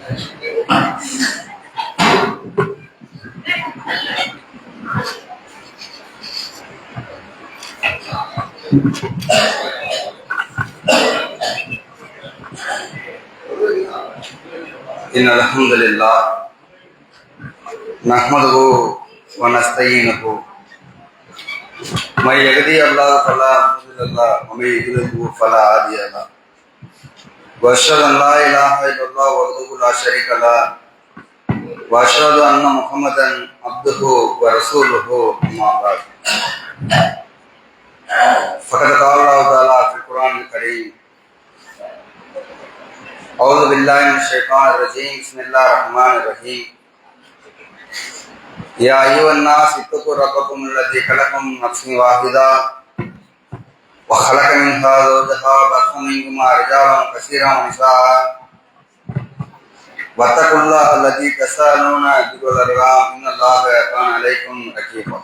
إن الحمد لله نحمده ونستعينه من يهده الله فلا مضل له ومن يضلل فلا هادي له وأشهد أن لا إله إلا الله وحده لا شريك له وأشهد أن محمدا عبده ورسوله أما بعد فقد قال الله تعالى في القرآن الكريم أعوذ بالله من الشيطان الرجيم بسم الله الرحمن الرحيم يا أيها الناس اتقوا ربكم الذي خلقكم من نفس واحدة وخلق منها زوجها وبث منهما رجالا كثيرا ونساء واتقوا الله الذي تساءلون به والأرحام إن الله كان عليكم رقيبا.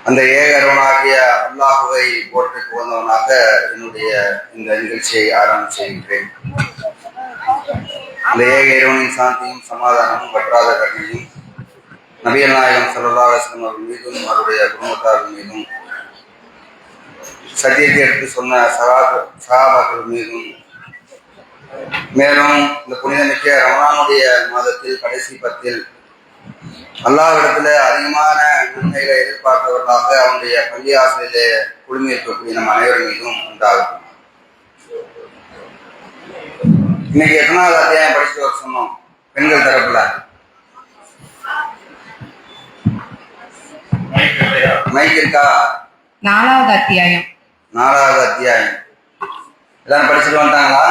அந்த ஏகரவனாகிய அல்லாஹுவை போற்றி புகழ்ந்தவனாக என்னுடைய இந்த நிகழ்ச்சியை ஆரம்பம் செய்கின்றேன். இந்த ஏக இறைவனின் சாந்தியும் சமாதானமும் பற்றாத கருணையும் நபிகள் நாயகம் ஸல்லல்லாஹு அலைஹி வஸல்லம் அவர்கள் மீதும் அவருடைய குடும்பத்தார்கள் மீதும் சத்தியத்தை எடுத்து சொன்ன சஹாபாக்கள் மீதும் மேலும் இந்த புனிதமிக்க ரமலானுடைய மாதத்தில் கடைசி பத்தில் அல்லாஹ்விடத்துல அதிகமான நன்மைகளை எதிர்பார்த்தவர்களாக அவனுடைய பள்ளியாசலிலே குழுமி இருக்கக்கூடிய நம் அனைவரும் மீதும் உண்டாகும். இன்னைக்கு எத்தனாவது அத்தியாயம் படிச்சுட்டு வர சொன்னோம்? பெண்கள் தரப்புல மைக் இருக்கா? 4வது அத்தியாயம். 4வது அத்தியாயம் எல்லாரும் படிச்சுட்டு வந்துட்டாங்களா?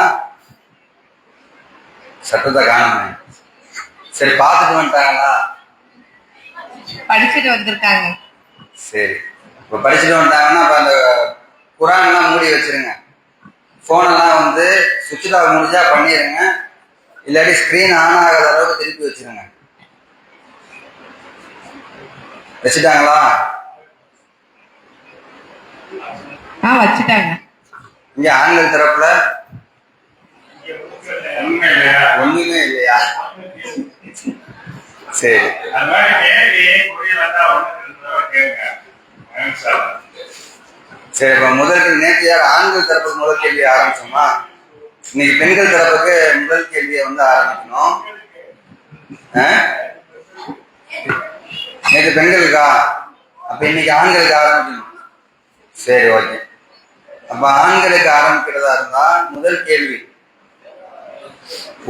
சட்டத்தை காணுமே. சரி, பார்த்துட்டு வந்துட்டாங்களா? படிச்சுட்டு வந்திருக்காங்க. சரி, இப்போ படிச்சுட்டு வந்துட்டாங்கன்னா இப்போ அந்த குரான்லாம் மூடி வச்சிருங்க. ஃபோனெல்லாம் வந்து சுவிட்ச் ஆஃப் முடிஞ்சா பண்ணிடுங்க, இல்லாட்டி ஸ்க்ரீன் ஆன் ஆகாத அளவுக்கு திருப்பி வச்சிருங்க. வச்சுட்டாங்களா? வச்சுட்டாங்க. இங்க ஆண்கள் தரப்புல ஒண்ணுமே இல்லையா? சரி சரி, இப்ப முதல் கேள்வி நேற்று யார் ஆண்கள் தரப்புக்கு முதல் கேள்வி ஆரம்பிச்சோமா? இன்னைக்கு பெண்கள் தரப்புக்கு முதல் கேள்வியை வந்து ஆரம்பிக்கணும். நேற்று பெண்களுக்கா? அப்ப இன்னைக்கு ஆண்களுக்கு ஆரம்பிக்கணும். சரி, ஓகே. அப்ப ஆண்களுக்கு ஆரம்பிக்கிறதா இருந்தா முதல் கேள்வி,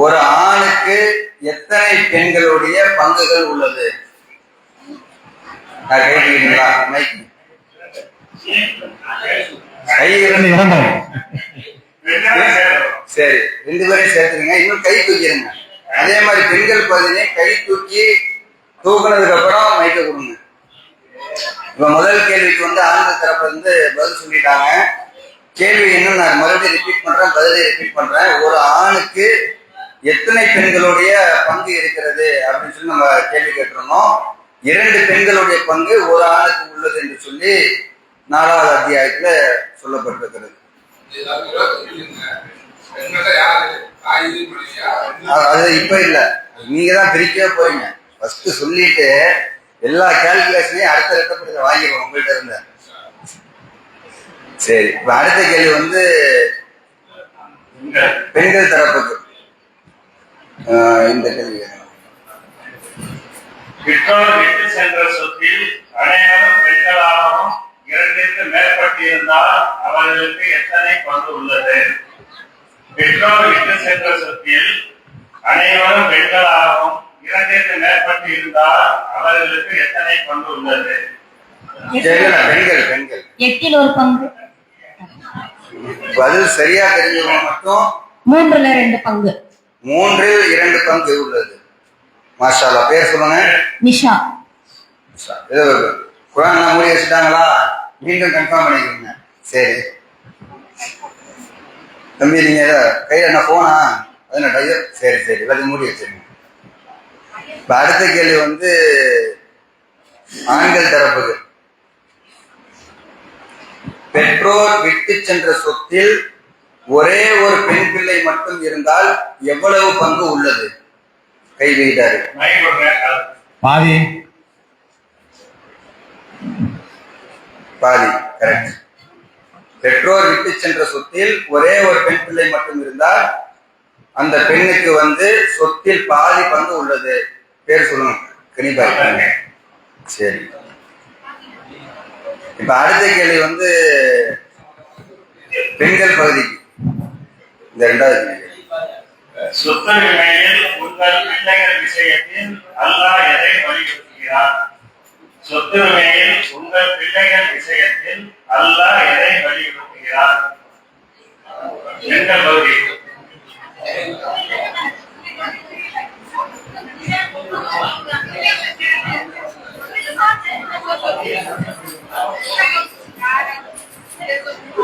ஒரு ஆணுக்கு எத்தனை பெண்களுடைய பங்குகள் உள்ளது? கேட்கிறீங்களா? சரி, 2 பேரையும் சேர்த்துருங்க. இன்னும் கை தூக்கிடுங்க. அதே மாதிரி பெண்கள் பகுதியிலே கை தூக்கினதுக்கு அப்புறம் மைக்க கொடுங்க. இப்ப முதல் கேள்விக்கு வந்து ஆண்கள் தரப்புல இருந்து பதில் சொல்லிட்டாங்க. கேள்வி இன்னும் நான் மறுபடியும் ரிப்பீட் பண்றேன், பதிலை ரிப்பீட் பண்றேன். ஒரு ஆணுக்கு எத்தனை பெண்களுடைய பங்கு இருக்கிறது அப்படின்னு சொல்லி நம்ம கேள்வி கேட்டிருந்தோம். 2 பெண்களுடைய பங்கு ஒரு ஆணுக்கு உள்ளது என்று சொல்லி 4வது அத்தியாயத்துல சொல்லப்பட்டிருக்கிறது. அது இப்ப இல்ல, நீங்க தான் பிரிக்கவே போறீங்க. ஃபர்ஸ்ட் சொல்லிட்டு எல்லா கால்குலேஷனையும் அடுத்த ரெட்டப்படத்தை வாங்கிடுவோம் உங்கள்கிட்ட இருந்த. சரி, இப்ப அடுத்த கேள்வி வந்து பெண்கள் தரப்புக்கு இந்த கேள்வி. பெற்றோர் விட்டு சென்ற சொத்தில் அனைவரும் பெண்களாகவும் 2ற்கு மேற்பட்டிருந்தால் அவர்களுக்கு எத்தனை பங்கு உள்ளது? பெற்றோர் விட்டு சென்ற சொத்தில் அனைவரும் பெண்களாகவும் 2ற்கு மேற்பட்டிருந்தால் அவர்களுக்கு எத்தனை பங்கு உள்ளது? பெண்கள் பெண்கள் 8ல் 1 பங்கு. பதில் சரியா தெரிஞ்சவங்க மட்டும் 3ல் 2 பங்கு. 3ல் 2 பங்கு உள்ளது. மாஷா அல்லாஹ். பேர் சொல்லுங்க. நிஷா. குரான் மூடி வச்சுட்டாங்களா? மீண்டும் கன்ஃபார்ம் பண்ணிக்கோங்க. சரி தம்பி, நீங்க கையில என்ன போனா அது டையர்? சரி சரி, எல்லாத்தையும் மூடி வச்சிருங்க. இப்ப அடுத்த கேள்வி வந்து ஆண்கள் தரப்புக்கு. பெற்றோர் விட்டு சென்ற சொத்தில் ஒரே ஒரு பெண் பிள்ளை மட்டும் இருந்தால் எவ்வளவு பங்கு உள்ளது? கை வைத்தாரு. பாதி. பாதி. கரெக்ட். பெற்றோர் விட்டு சென்ற சொத்தில் ஒரே ஒரு பெண் பிள்ளை மட்டும் இருந்தால் அந்த பெண்ணுக்கு சொத்தில் பாதி பங்கு உள்ளது. பேர் சொல்லுங்க. கணிப்பாரு. சரி. இப்ப அடுத்த கேள்வி பெண்கள் பகுதிக்கு. இந்த இரண்டாவது கேள்வி. சொத்துரிமையில் உங்கள் பிள்ளைகள் விஷயத்தில் அல்லாஹ் எதை வலியுறுத்துகிறார்? சொத்துரிமையில் உங்கள் பிள்ளைகள் விஷயத்தில் அல்லாஹ் எதை வலியுறுத்துகிறார்? பெண்கள் பகுதி.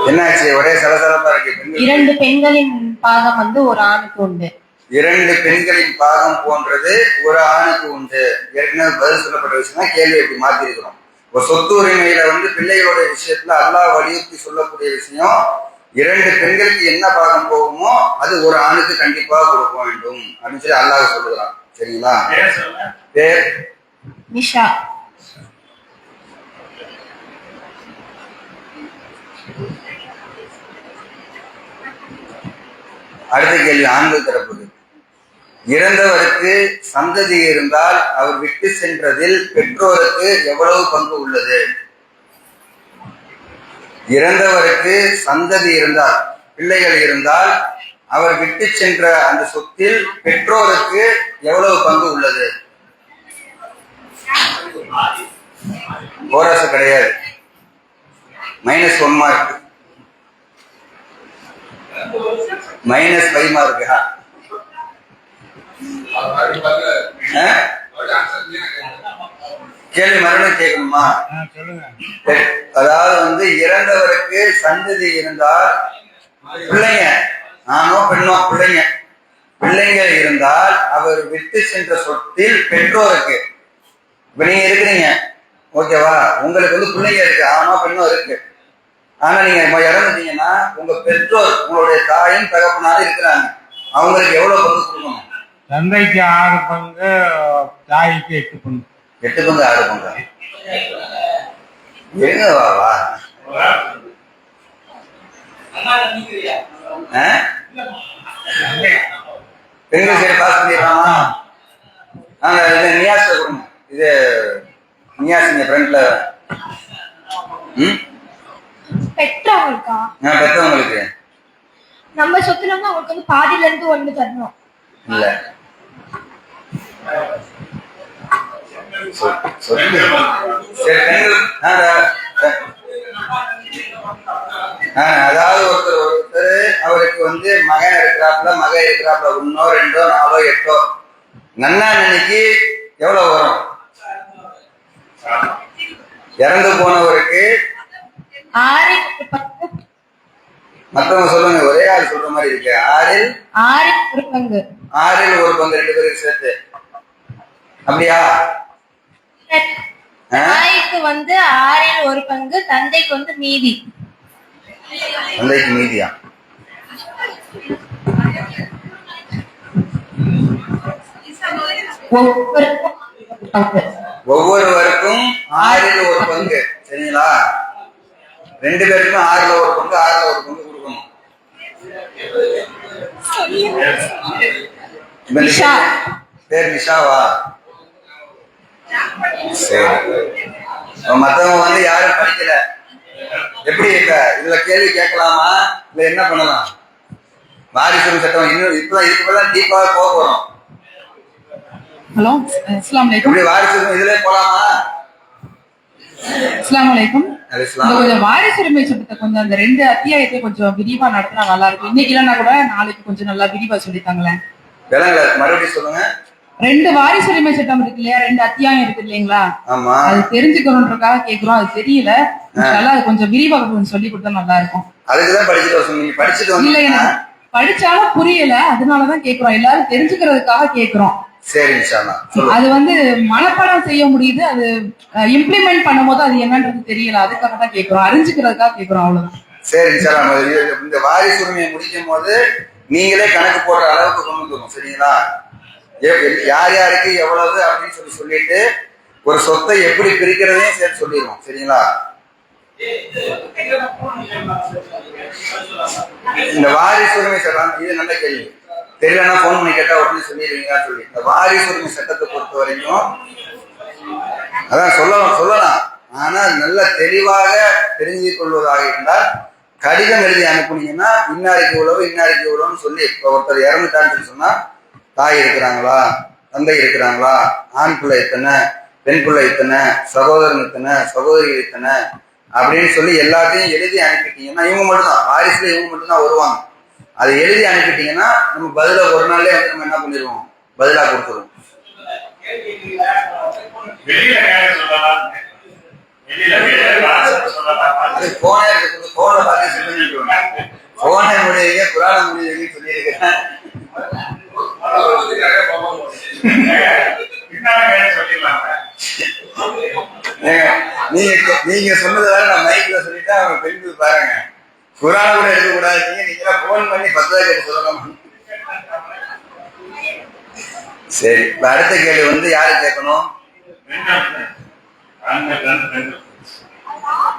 என்னாச்சு? ஒரே சலசலப்பா இருக்கு. 2 பெண்களின் பாகம் ஒரு ஆணுக்கு உண்டு. 2 பெண்களின் பாகம் போன்றது ஒரு ஆணுக்கு உண்டு. ஏற்கனவே பதில் சொல்லப்பட்ட விஷயம் கேள்வி எப்படி மாத்தி இருக்கிறோம். ஒரு சொத்து உரிமையில பிள்ளைகளோட விஷயத்துல அல்லாஹ் வலியுறுத்தி சொல்லக்கூடிய விஷயம் 2 பெண்களுக்கு என்ன பாகம் போகுமோ அது ஒரு ஆணுக்கு கண்டிப்பா கொடுக்க வேண்டும் அப்படின்னு சொல்லி அல்லாஹ் சொல்லுகிறான். சரிங்களா? பேர் நிஷா. அடுத்த கேள்வி ஆண்கள் தரப்புது. இறந்தவருக்கு சந்ததி இருந்தால் அவர் விட்டு சென்றதில் பெற்றோருக்கு எவ்வளவு பங்கு உள்ளது? இறந்தவருக்கு சந்ததி இருந்தால், பிள்ளைகள் இருந்தால் அவர் விட்டு சென்ற அந்த சொத்தில் பெற்றோருக்கு எவ்வளவு பங்கு உள்ளது? போராசு கிடையாது. -1 மார்க். -5 மார்க். கேள்வி மறுபடியும் கேட்கணுமா? அதாவது இறந்தவருக்கு சந்ததி இருந்தால் பிள்ளைங்க, ஆணோ பெண்ணோ பிள்ளைங்க இருந்தால் அவர் விட்டு சென்ற சொத்தில் பெற்றோருக்கு, இப்ப நீங்க இருக்கிறீங்க ஓகேவா, உங்களுக்கு பிள்ளைங்க இருக்கு, ஆணோ பெண்ணோ இருக்கு. ஆனா நீங்க இறந்துட்டீங்கன்னா உங்க பெற்றோர், உங்களுடைய தாயும் தகப்பனாரும் இருக்கிறாங்க, அவங்களுக்கு எவ்வளவு பங்கு கொடுக்கணும்? தந்தைக்கு 6 பங்கு, தாய்க்கு 8 பங்கு. 8 பங்கு 6 பங்கு. எங்க வா பெண்கள் சரி பாஸ் பண்ணிடலாமா? நியாஸ் கொடுங்க. இது நியாஸ் நீங்க ஃப்ரெண்ட்ல பெற்றவங்களுக்கா? பெற்றவங்களுக்கு நம்ம சொத்துல அவங்களுக்கு பாதியில இருந்து 1 தரணும். இல்ல அதாவது ஒருத்தர் அவருக்கு மகன் இருக்கிறாப்புல, மகன் இருக்கிறாப்புல, 1 2 4 8 நன்னான்னைக்கு எவ்வளவு வரும்? இறந்து போனவருக்கு 6 மத்தவங்க சொல்லுங்க, ஒரே ஆள் சொல்ற மாதிரி இருக்கு. 6 பங்கு. 6 1 பங்கு 2 பேருக்கு சேர்த்து. அப்படியா? தாய்க்கு 6 1 பங்கு, தந்தைக்கு மீதி. தந்தைக்கு மீதியா? ஒவ்வொருவருக்கும் 6 1 பங்கு. சரிங்களா? 2 பேருக்கும் 6 1 பங்கு, 6 1 பங்கு கொடுக்கணும். பேர் நிஷாவா? சரி. மத்தவங்க யாரும் படிக்கல. எப்படி இப்ப இதுல கேள்வி கேட்கலாமா இல்ல என்ன பண்ணலாம்? வாரிசு சட்டம் இன்னும் இப்பதான் டீப்பா போக போறோம். ஹலோ, அஸ்ஸலாமு அலைக்கும். இப்படி வாரிசு இதுல போலாமா? அஸ்ஸலாமு அலைக்கும். கொஞ்சம் வாரிசுரிமை சட்டத்தை கொஞ்சம் அந்த 2 அத்தியாயத்தை கொஞ்சம் விரிவா நடத்தினா நல்லா இருக்கும். இன்னைக்கு இல்லைன்னா கூட நாளைக்கு கொஞ்சம் நல்லா விரிவா சொல்லித்தாங்களேன். மறுபடியும் சொல்லுங்க. 2 வாரிசுரிமை சட்டம் இருக்கு இல்லையா, 2 அத்தியாயம் இருக்கு இல்லைங்களா? ஆமா. அது தெரிஞ்சுக்கணும்ன்றக்காக கேக்குறோம். அது தெரியல, அது கொஞ்சம் விரிவா கொஞ்சம் சொல்லி கொடுத்தா நல்லா இருக்கும். அதுக்குதான் படிச்சுட்டு இல்ல, எனக்கு படிச்சாலும் புரியல, அதனாலதான் கேக்குறோம். எல்லாரும் தெரிஞ்சுக்கிறதுக்காக கேக்குறோம். சரி. அது மனப்பாடம் செய்ய முடியுது, அது இம்ப்ளிமெண்ட் பண்ணும் போது அது என்னன்றது தெரியல, அதுக்காக தான் கேக்குறோம், அறிஞ்சுக்கிறதுக்காக கேக்குறோம், அவ்வளவுதான். சரி சார், இந்த வாரிசு உரிமையை முடிக்கும் போது நீங்களே கணக்கு போடுற அளவுக்கு கொண்டு வந்துடும். சரிங்களா? யார் யாருக்கு எவ்வளவு அப்படின்னு சொல்லிட்டு ஒரு சொத்தை எப்படி பிரிக்கிறதையும் சேர்த்து சொல்லிடுவோம். சரிங்களா? இந்த வாரிசு உரிமை சட்டம் இது நல்ல கேள்வி. தெரியலன்னா போன் பண்ணி கேட்டா உடனே சொல்லிடுவீங்களா சொல்லி. இந்த வாரிசு உரிமை சட்டத்தை பொறுத்த வரைக்கும் அதான் சொல்லலாம். ஆனா நல்ல தெளிவாக தெரிஞ்சு கொள்வதாக இருந்தால் கடிதம் எழுதி அனுப்புனீங்கன்னா இன்னாருக்கு இவ்வளவு இன்னாருக்கு இவ்வளவுன்னு சொல்லி, இப்போ ஒருத்தர் இறந்துட்டான்னு சொன்னா தாய் இருக்கிறாங்களா, தந்தை இருக்கிறாங்களா, ஆண் பிள்ளை இத்தனை, பெண் பிள்ளை இத்தனை, சகோதரன் இத்தனை, சகோதரிகள் இத்தனை அப்படின்னு சொல்லி எல்லாத்தையும் எழுதி அனுப்பிட்டீங்கன்னா இவங்க மட்டும்தான் வாரிசுல இவங்க மட்டும்தான் வருவாங்க. அதை எழுதி அனுப்பிட்டீங்கன்னா நம்ம பதில ஒரு நாள்லயே வந்து நம்ம என்ன பண்ணிடுவோம், பதிலா கொடுத்துருவோம். போனை பார்த்து சொல்லிட்டு போனை முடியுங்க புராண முடியுங்கன்னு சொல்லியிருக்கிறேன். நீங்க சொன்னதால நான் மைக்ல சொல்லிட்டு அவங்க பெண்கள் பாருங்க குரான கூட எடுக்க கூடாது. நீங்க போன் பண்ணி 10 கேட்டு சொல்லலாம். சரி, இப்ப அடுத்த கேள்வி வந்து யாரு கேட்கணும்?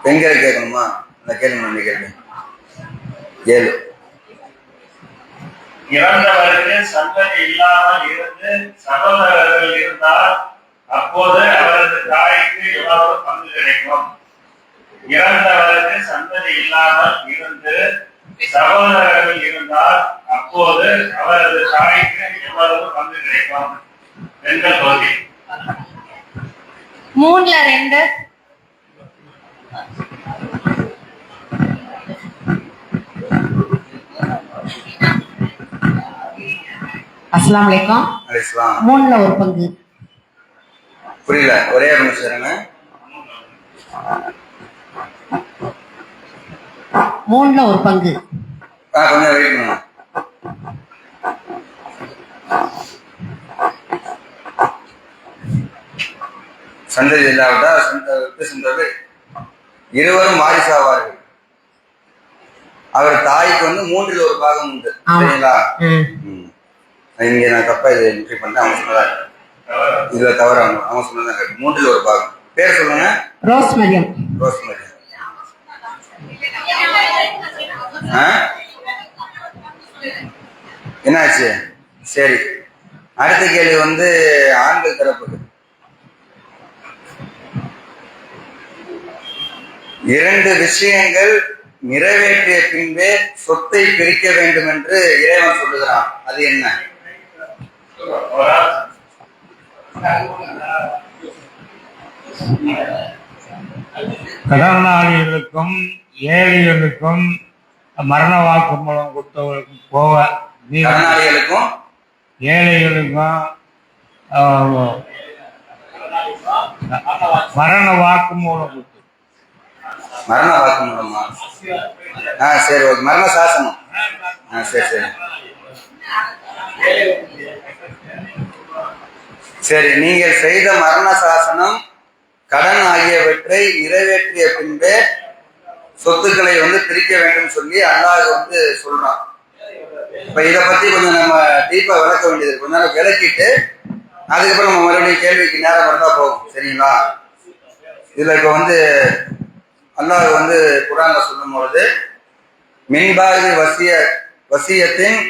பெண்கள் கேட்கணுமா? அந்த கேள்வி நீங்க கேட்க. கேளு. இறந்தவருக்கு சந்ததி இல்லாமல் இருந்து சகோதரர்கள் இருந்தால் அப்போது அவரது தாய்க்கு எவ்வளவு பங்கு கிடைக்கும்? இறந்தவருக்கு சந்ததி இல்லாமல் இருந்து சகோதரர்கள் இருந்தால் அப்போது அவரது தாய்க்கு எவ்வளவு பங்கு கிடைக்கும்? பெண்கள் பகுதி 3/2. அஸ்ஸலாமு அலைக்கும். 3ல ஒரு பங்கு. புரியல, ஒரே நிமிஷம். 3ல ஒரு பங்கு. கொஞ்சம் வெயிட் பண்ணுங்க. சந்ததி இல்லாவிட்டா சந்ததி இருவரும் வாரிசாவார்கள். அவர் தாய்க்கு வந்து 3ல் ஒரு பாகம் உண்டு. சரிங்களா? இங்க நான் தப்பா இதை என்ட்ரி பண்ணிட்டேன். அவங்க சொன்னதான் இதுல தவற. அவங்க சொன்னதான் 3ல் ஒரு பாகம். பேர் சொல்லுங்க. ரோஸ்மரியம். ரோஸ்மரியம். என்னாச்சு? சரி, அடுத்த கேள்வி வந்து ஆண்கள் தரப்புக்கு. 2 விஷயங்கள் நிறைவேற்றிய பின்பே சொத்தை பிரிக்க வேண்டும் என்று இறைவன் சொல்லுகிறான். அது என்ன? கடனாளிகளுக்கும் ஏழைகளுக்கும் மரண வாக்குமூலம் கொடுத்தவர்களுக்கும் போக, கடனாளிகளுக்கும் ஏழைகளுக்கும் மரண வாக்குமூலம் கொடுத்து. மரண வாக்குமூலமா? சரி, ஓகே. மரண சாசனம். சரி சரி சரி. நீங்கள் செய்த மரண சாசனம், கடன் ஆகியவற்றை நிறைவேற்றிய பின்பே சொத்துக்களை வந்து பிரிக்க வேண்டும் சொல்லி அல்லாஹ் வந்து சொல்றான். இப்ப இத பத்தி கொஞ்சம் நம்ம டீப்பா விளக்க வேண்டியது. கொஞ்ச நேரம் விளக்கிட்டு அதுக்கப்புறம் நம்ம மறுபடியும் கேள்விக்கு நேரம் வந்தா போகும். சரிங்களா? இதுல இப்ப வந்து அல்லாஹ் வந்து குர்ஆன்ல சொல்லும் பொழுது மின்பாதி வசியத்தின்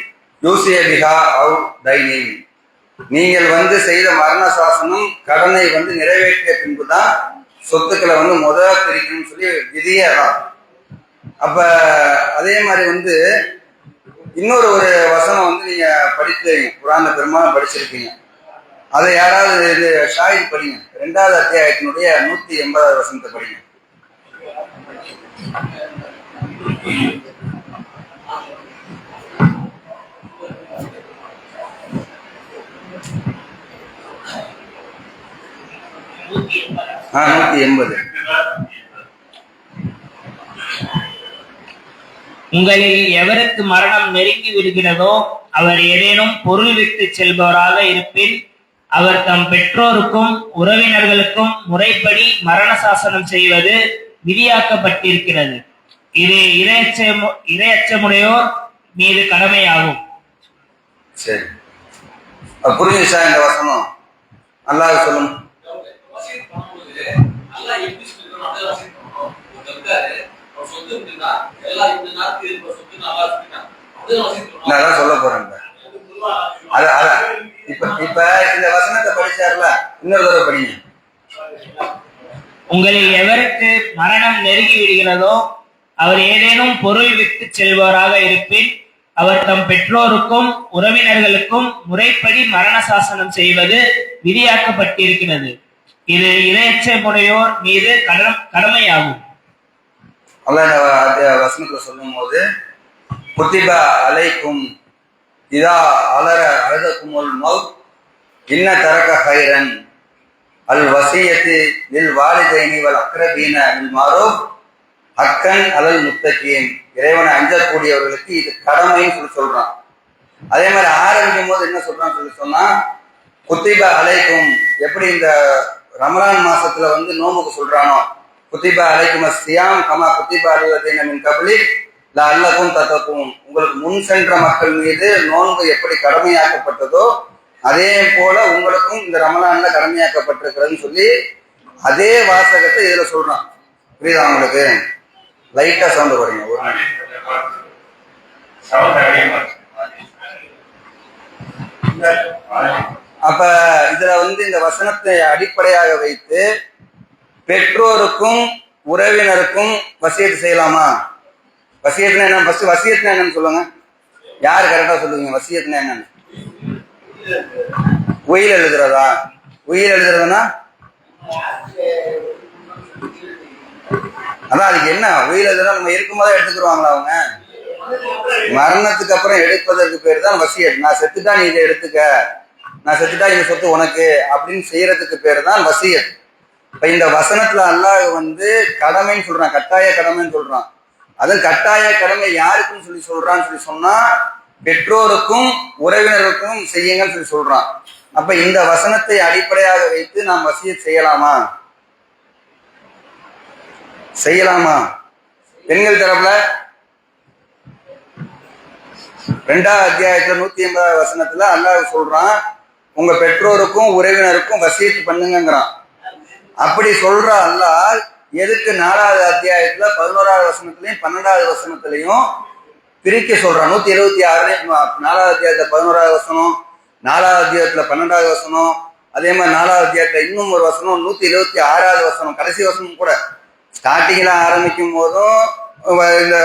யூசிய பிஹா அவு தைனின், நீங்கள் வந்து செய்த மரண சாசனம் கடனை வந்து நிறைவேற்றிய பின்புதான் சொத்துக்களை வந்து பிரிக்கணும்னு சொல்லி விதியே தான். அப்ப அதே மாதிரி வந்து இன்னொரு ஒரு வசனம் வந்து நீங்க படிச்சிருக்கீங்க, குர்ஆன்ல பெரும்பாலும் படிச்சிருக்கீங்க. அதை யாராவது இது ஷாஹித் படிங்க. 2வது அத்தியாயத்தினுடைய 180வது வசனத்தை படிங்க. ஆ 180. உங்களில் எவருக்கு மரணம் நெருங்கி விடுகிறதோ அவர் ஏதேனும் பொருள் விட்டு செல்பவராக இருப்பின் அவர் தம் பெற்றோருக்கும் உறவினர்களுக்கும் முறைப்படி மரண சாசனம் செய்வது விதியாக்கப்பட்டிருக்கிறது. இது இரையச்சமுடையோர் மீது கடமையாகும். சரி, புரிஞ்சுச்சா இந்த வசனம்? அல்லாஹ் சொல்லும். நான் சொல்ல போறேன். இப்ப இந்த வசனத்தை படிச்சார்ல, இன்னொரு தடவை படிங்க. உங்களில் எவருக்கு மரணம் நெருங்கி விடுகிறதோ அவர் ஏதேனும் பொருள் விட்டு செல்பவராக இருப்பின் அவர் தம் பெற்றோருக்கும் உறவினர்களுக்கும் முறைப்படி மரண சாசனம் செய்வது விதியாக்கப்பட்டிருக்கிறது. இது இரையச்சமுடையோர் மீது கடமையாகும். அல்லாஹ் வசனத்துல சொல்லும் போது குத்திபா அலைக்கும் இதா அலரகுமுல் மௌத் இன்ன தரக ஹைரன் அல் வசியத்து லில் வாலிதைனி வல் அக்ரபீன பில் மஅரூஃப் ஹக்கன் அலல் முத்தகீன். இறைவனை அஞ்சக்கூடியவர்களுக்கு இது கடமைன்னு சொல்லி சொல்றான். அதே மாதிரி ஆரம்பிக்கும் போது என்ன சொல்றான்னு சொல்லி சொன்னா, குத்திபா அலைக்கும், எப்படி இந்த ரமலான் மாசத்துல வந்து நோம்புக்கு சொல்றானோ, குத்திபா அலைக்கும் சியாம் கமா குத்திபா அலைவதீன மின் கப்லி லஅல்லகும் தத்தகும், உங்களுக்கு முன் சென்ற மக்கள் மீது நோன்பு எப்படி கடமையாக்கப்பட்டதோ அதே போல உங்களுக்கும் இந்த ரமலான்ல கடமையாக்கப்பட்டிருக்கிறதுன்னு சொல்லி அதே வாசகத்தை இதுல சொல்றான். புரியுதா உங்களுக்கு? லைட்டா சவுண்ட் போறீங்க. அப்ப இதுல வந்து இந்த வசனத்தை அடிப்படையாக வைத்து பெற்றோருக்கும் உறவினருக்கும் வசியத்து செய்யலாமா? வசியத்துனா என்ன? ஃபர்ஸ்ட் வசியத்துனா என்னன்னு சொல்லுங்க. யாரு கரெக்டா சொல்லுவீங்க? வசியத்துனா என்னன்னு? உயில் எழுதுறதா? உயில் எழுதுறதுன்னா அதான் அதுக்கு என்ன? உயில் எழுதுறதா நம்ம இருக்கும்போதே எடுத்துக்கிடுவாங்களா அவங்க? மரணத்துக்கு அப்புறம் எடுப்பதற்கு பேர் தான் வசியத். நான் செத்துட்டா நீ இதை எடுத்துக்க, நான் செத்துட்டா இந்த சொத்து உனக்கு அப்படின்னு செய்யறதுக்கு பேர் தான் வசியத். இப்ப இந்த வசனத்துல அல்லாஹ் வந்து கடமைன்னு சொல்றான், கட்டாய கடமைன்னு சொல்றான். அது கட்டாய கடமை யாருக்குன்னு சொல்லி சொல்றான்னு சொல்லி சொன்னா பெற்றோருக்கும் உறவினருக்கும் செய்யுங்கன்னு சொல்லி சொல்றான். அப்ப இந்த வசனத்தை அடிப்படையாக வைத்து நாம் வசியத் செய்யலாமா? செய்யலாமா? பெண்கள் தரப்புல 2வது அத்தியாயத்துல 180வது வசனத்துல அல்லாஹ் சொல்றான், உங்க பெற்றோருக்கும் உறவினருக்கும் வசியத்து பண்ணுங்கிறான். அப்படி சொல்ற அல்லாஹ் எதுக்கு 4வது அத்தியாயத்துல 11வது வசனத்திலையும் 12வது வசனத்திலையும் பிரிக்க சொல்றான்? 176 4வது அத்தியாயத்துல 11வது வசனம், 4வது அத்தியாயத்துல 12வது வசனம், அதே மாதிரி 4வது அத்தியாயத்துல இன்னும் ஒரு வசனம் 176வது வசனம், கடைசி வசனம் கூட. ஸ்டார்டிங்ல ஆரம்பிக்கும் போதும் இந்த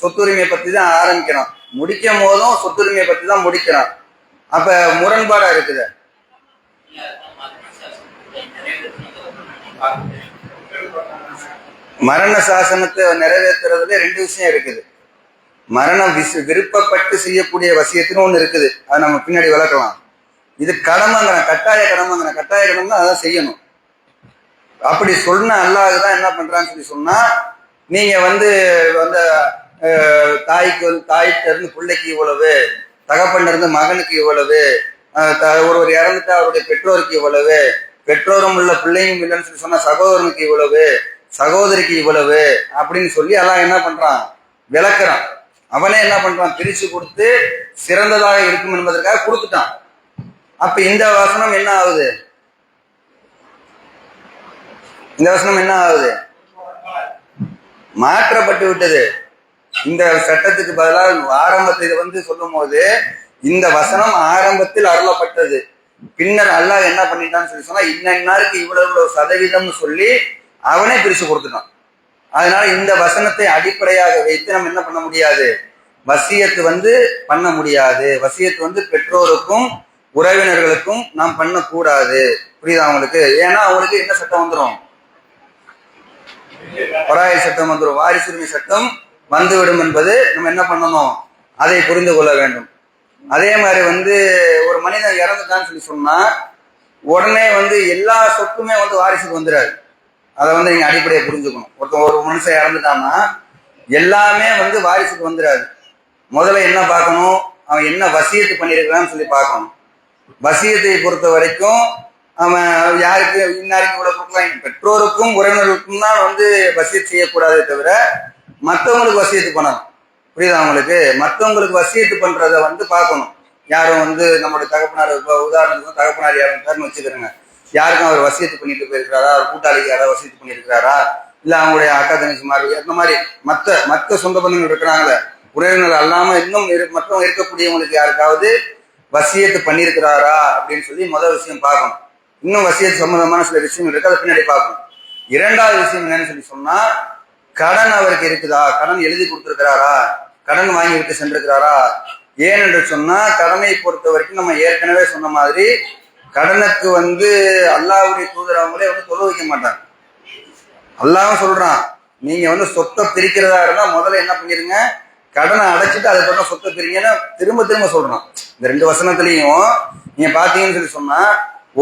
சொத்துரிமையை பத்தி தான் ஆரம்பிக்கிறான், முடிக்கும் போதும் சொத்துரிமையை பத்தி தான் முடிக்கிறான். அப்ப முரண்பாடா இருக்குது. மரண சாசனத்தை நிறைவேற்றுறதுல 2 விஷயம் இருக்குது. மரணம் விருப்பப்பட்டு செய்யக்கூடிய வசியத்துன்னு ஒண்ணு இருக்குது, அதை நம்ம பின்னாடி விளக்கலாம். இது கடமைங்கிறான், கட்டாய கடமைங்கிறான். கட்டாய கடமை அதான் செய்யணும். அப்படி சொன்ன அல்லாஹ் தான் என்ன பண்றான்னு சொல்லி சொன்னா, நீங்க வந்து அந்த தாய்கிட்ட இருந்து பிள்ளைக்கு இவ்வளவு, தகப்பன்ல இருந்து மகனுக்கு இவ்வளவு, ஒருவர் இறந்துட்டா அவருடைய பெற்றோருக்கு இவ்வளவு, பெற்றோரும் உள்ள பிள்ளையும் இல்லைன்னு சொல்லி சொன்னா சகோதரனுக்கு இவ்வளவு, சகோதரிக்கு இவ்வளவு அப்படின்னு சொல்லி எல்லாம் என்ன பண்றான்? விளக்குறான். அவனே என்ன பண்றான்? பிரிச்சு கொடுத்து சிறந்ததாக இருக்கும் என்பதற்காக கொடுத்துட்டான். அப்ப இந்த வசனம் என்ன ஆகுது? இந்த வசனம் என்ன ஆகுது? மாற்றப்பட்டு விட்டது. இந்த சட்டத்துக்கு பதிலாக ஆரம்பத்தில் வந்து சொல்லும் போது இந்த வசனம் ஆரம்பத்தில் அருளப்பட்டது. பின்னர் அல்லாஹ் என்ன பண்ணிட்டான்னு சொல்லி சொன்னா, இன்னாருக்கு இவ்வளவு சதவீதம்னு சொல்லி அவனே பிரிச்சு கொடுத்துட்டான். அதனால இந்த வசனத்தை அடிப்படையாக வைத்து நம்ம என்ன பண்ண முடியாது? வசியத்து வந்து பண்ண முடியாது. வசியத்து வந்து பெற்றோருக்கும் உறவினர்களுக்கும் நாம் பண்ணக்கூடாது. புரியுதா அவங்களுக்கு? ஏன்னா அவங்களுக்கு என்ன சட்டம் வந்துடும்? பராய சட்டம் வந்துடும், வாரிசுரிமை சட்டம் வந்துவிடும் என்பது நம்ம என்ன பண்ணணும்? அதை புரிந்து கொள்ள வேண்டும். அதே மாதிரி வந்து ஒரு மனிதன் இறந்துட்டான்னு சொல்லி சொன்னா உடனே வந்து எல்லா சொத்துமே வந்து வாரிசுக்கு வந்துடாது. அதை வந்து நீங்க அடிப்படையை புரிஞ்சுக்கணும். ஒரு மனுஷன் இறந்துட்டான்னா எல்லாமே வந்து வாரிசுக்கு வந்துடாது. முதல்ல என்ன பார்க்கணும்? அவன் என்ன வசியத்து பண்ணியிருக்கிறான்னு சொல்லி பார்க்கணும். வசியத்தை பொறுத்த வரைக்கும் அவன் யாருக்கு இன்னாருக்கு இவ்வளவு கொடுக்கலாம், பெற்றோருக்கும் உறவினர்களுக்கும் தான் வந்து வசியத் செய்யக்கூடாதே தவிர மற்றவங்களுக்கு வசியத்து பண்ணணும். புரியுதா உங்களுக்கு? மற்றவங்களுக்கு வசியத்து பண்றத வந்து பார்க்கணும். யாரும் வந்து நம்மளுடைய தகப்பனார், இப்போ உதாரணத்துக்கு தகப்பனார் யாரும் வச்சுக்கிறேங்க, யாருக்கும் அவர் வசியத்து பண்ணிட்டு போயிருக்கிறாரா, அவர் கூட்டாளிக்கு யாராவது வசியத்து பண்ணியிருக்கிறாரா, இல்ல அவங்களுடைய அக்கா தங்கச்சிமார் அந்த மாதிரி மற்ற சொந்த பந்தங்கள் இருக்கிறாங்களே, உறவினர் அல்லாம இன்னும் மற்றவங்க இருக்கக்கூடியவங்களுக்கு யாருக்காவது வசியத்து பண்ணியிருக்கிறாரா அப்படின்னு சொல்லி முதல் விஷயம் பார்க்கணும். இன்னும் வசியத்து சம்பந்தமான சில விஷயங்கள் இருக்கு, அதை பின்னாடி பார்க்கணும். இரண்டாவது விஷயம் என்னன்னு சொல்லி சொன்னா, கடன் அவருக்கு இருக்குதா, கடன் எழுதி கொடுத்திருக்கிறாரா, கடன் வாங்கி விட்டு சென்றிருக்கிறாரா. ஏனென்று சொன்னா, கடனை பொறுத்த வரைக்கும் நம்ம ஏற்கனவே சொன்ன மாதிரி கடனுக்கு வந்து அல்லாஹ்வுடைய தூதர் அவங்களே வந்து தொழ வைக்க மாட்டாங்க. அல்லாஹ் சொல்றான், நீங்க வந்து சொத்தை பிரிக்கிறதா இருந்தா முதல்ல என்ன பண்ணிருங்க, கடனை அடைச்சிட்டு அதுக்கப்புறம் சொத்தை பிரிங்கன்னு திரும்ப திரும்ப சொல்றான். இந்த 2 வசனத்திலையும் நீங்க பாத்தீங்கன்னு சொல்லி சொன்னா,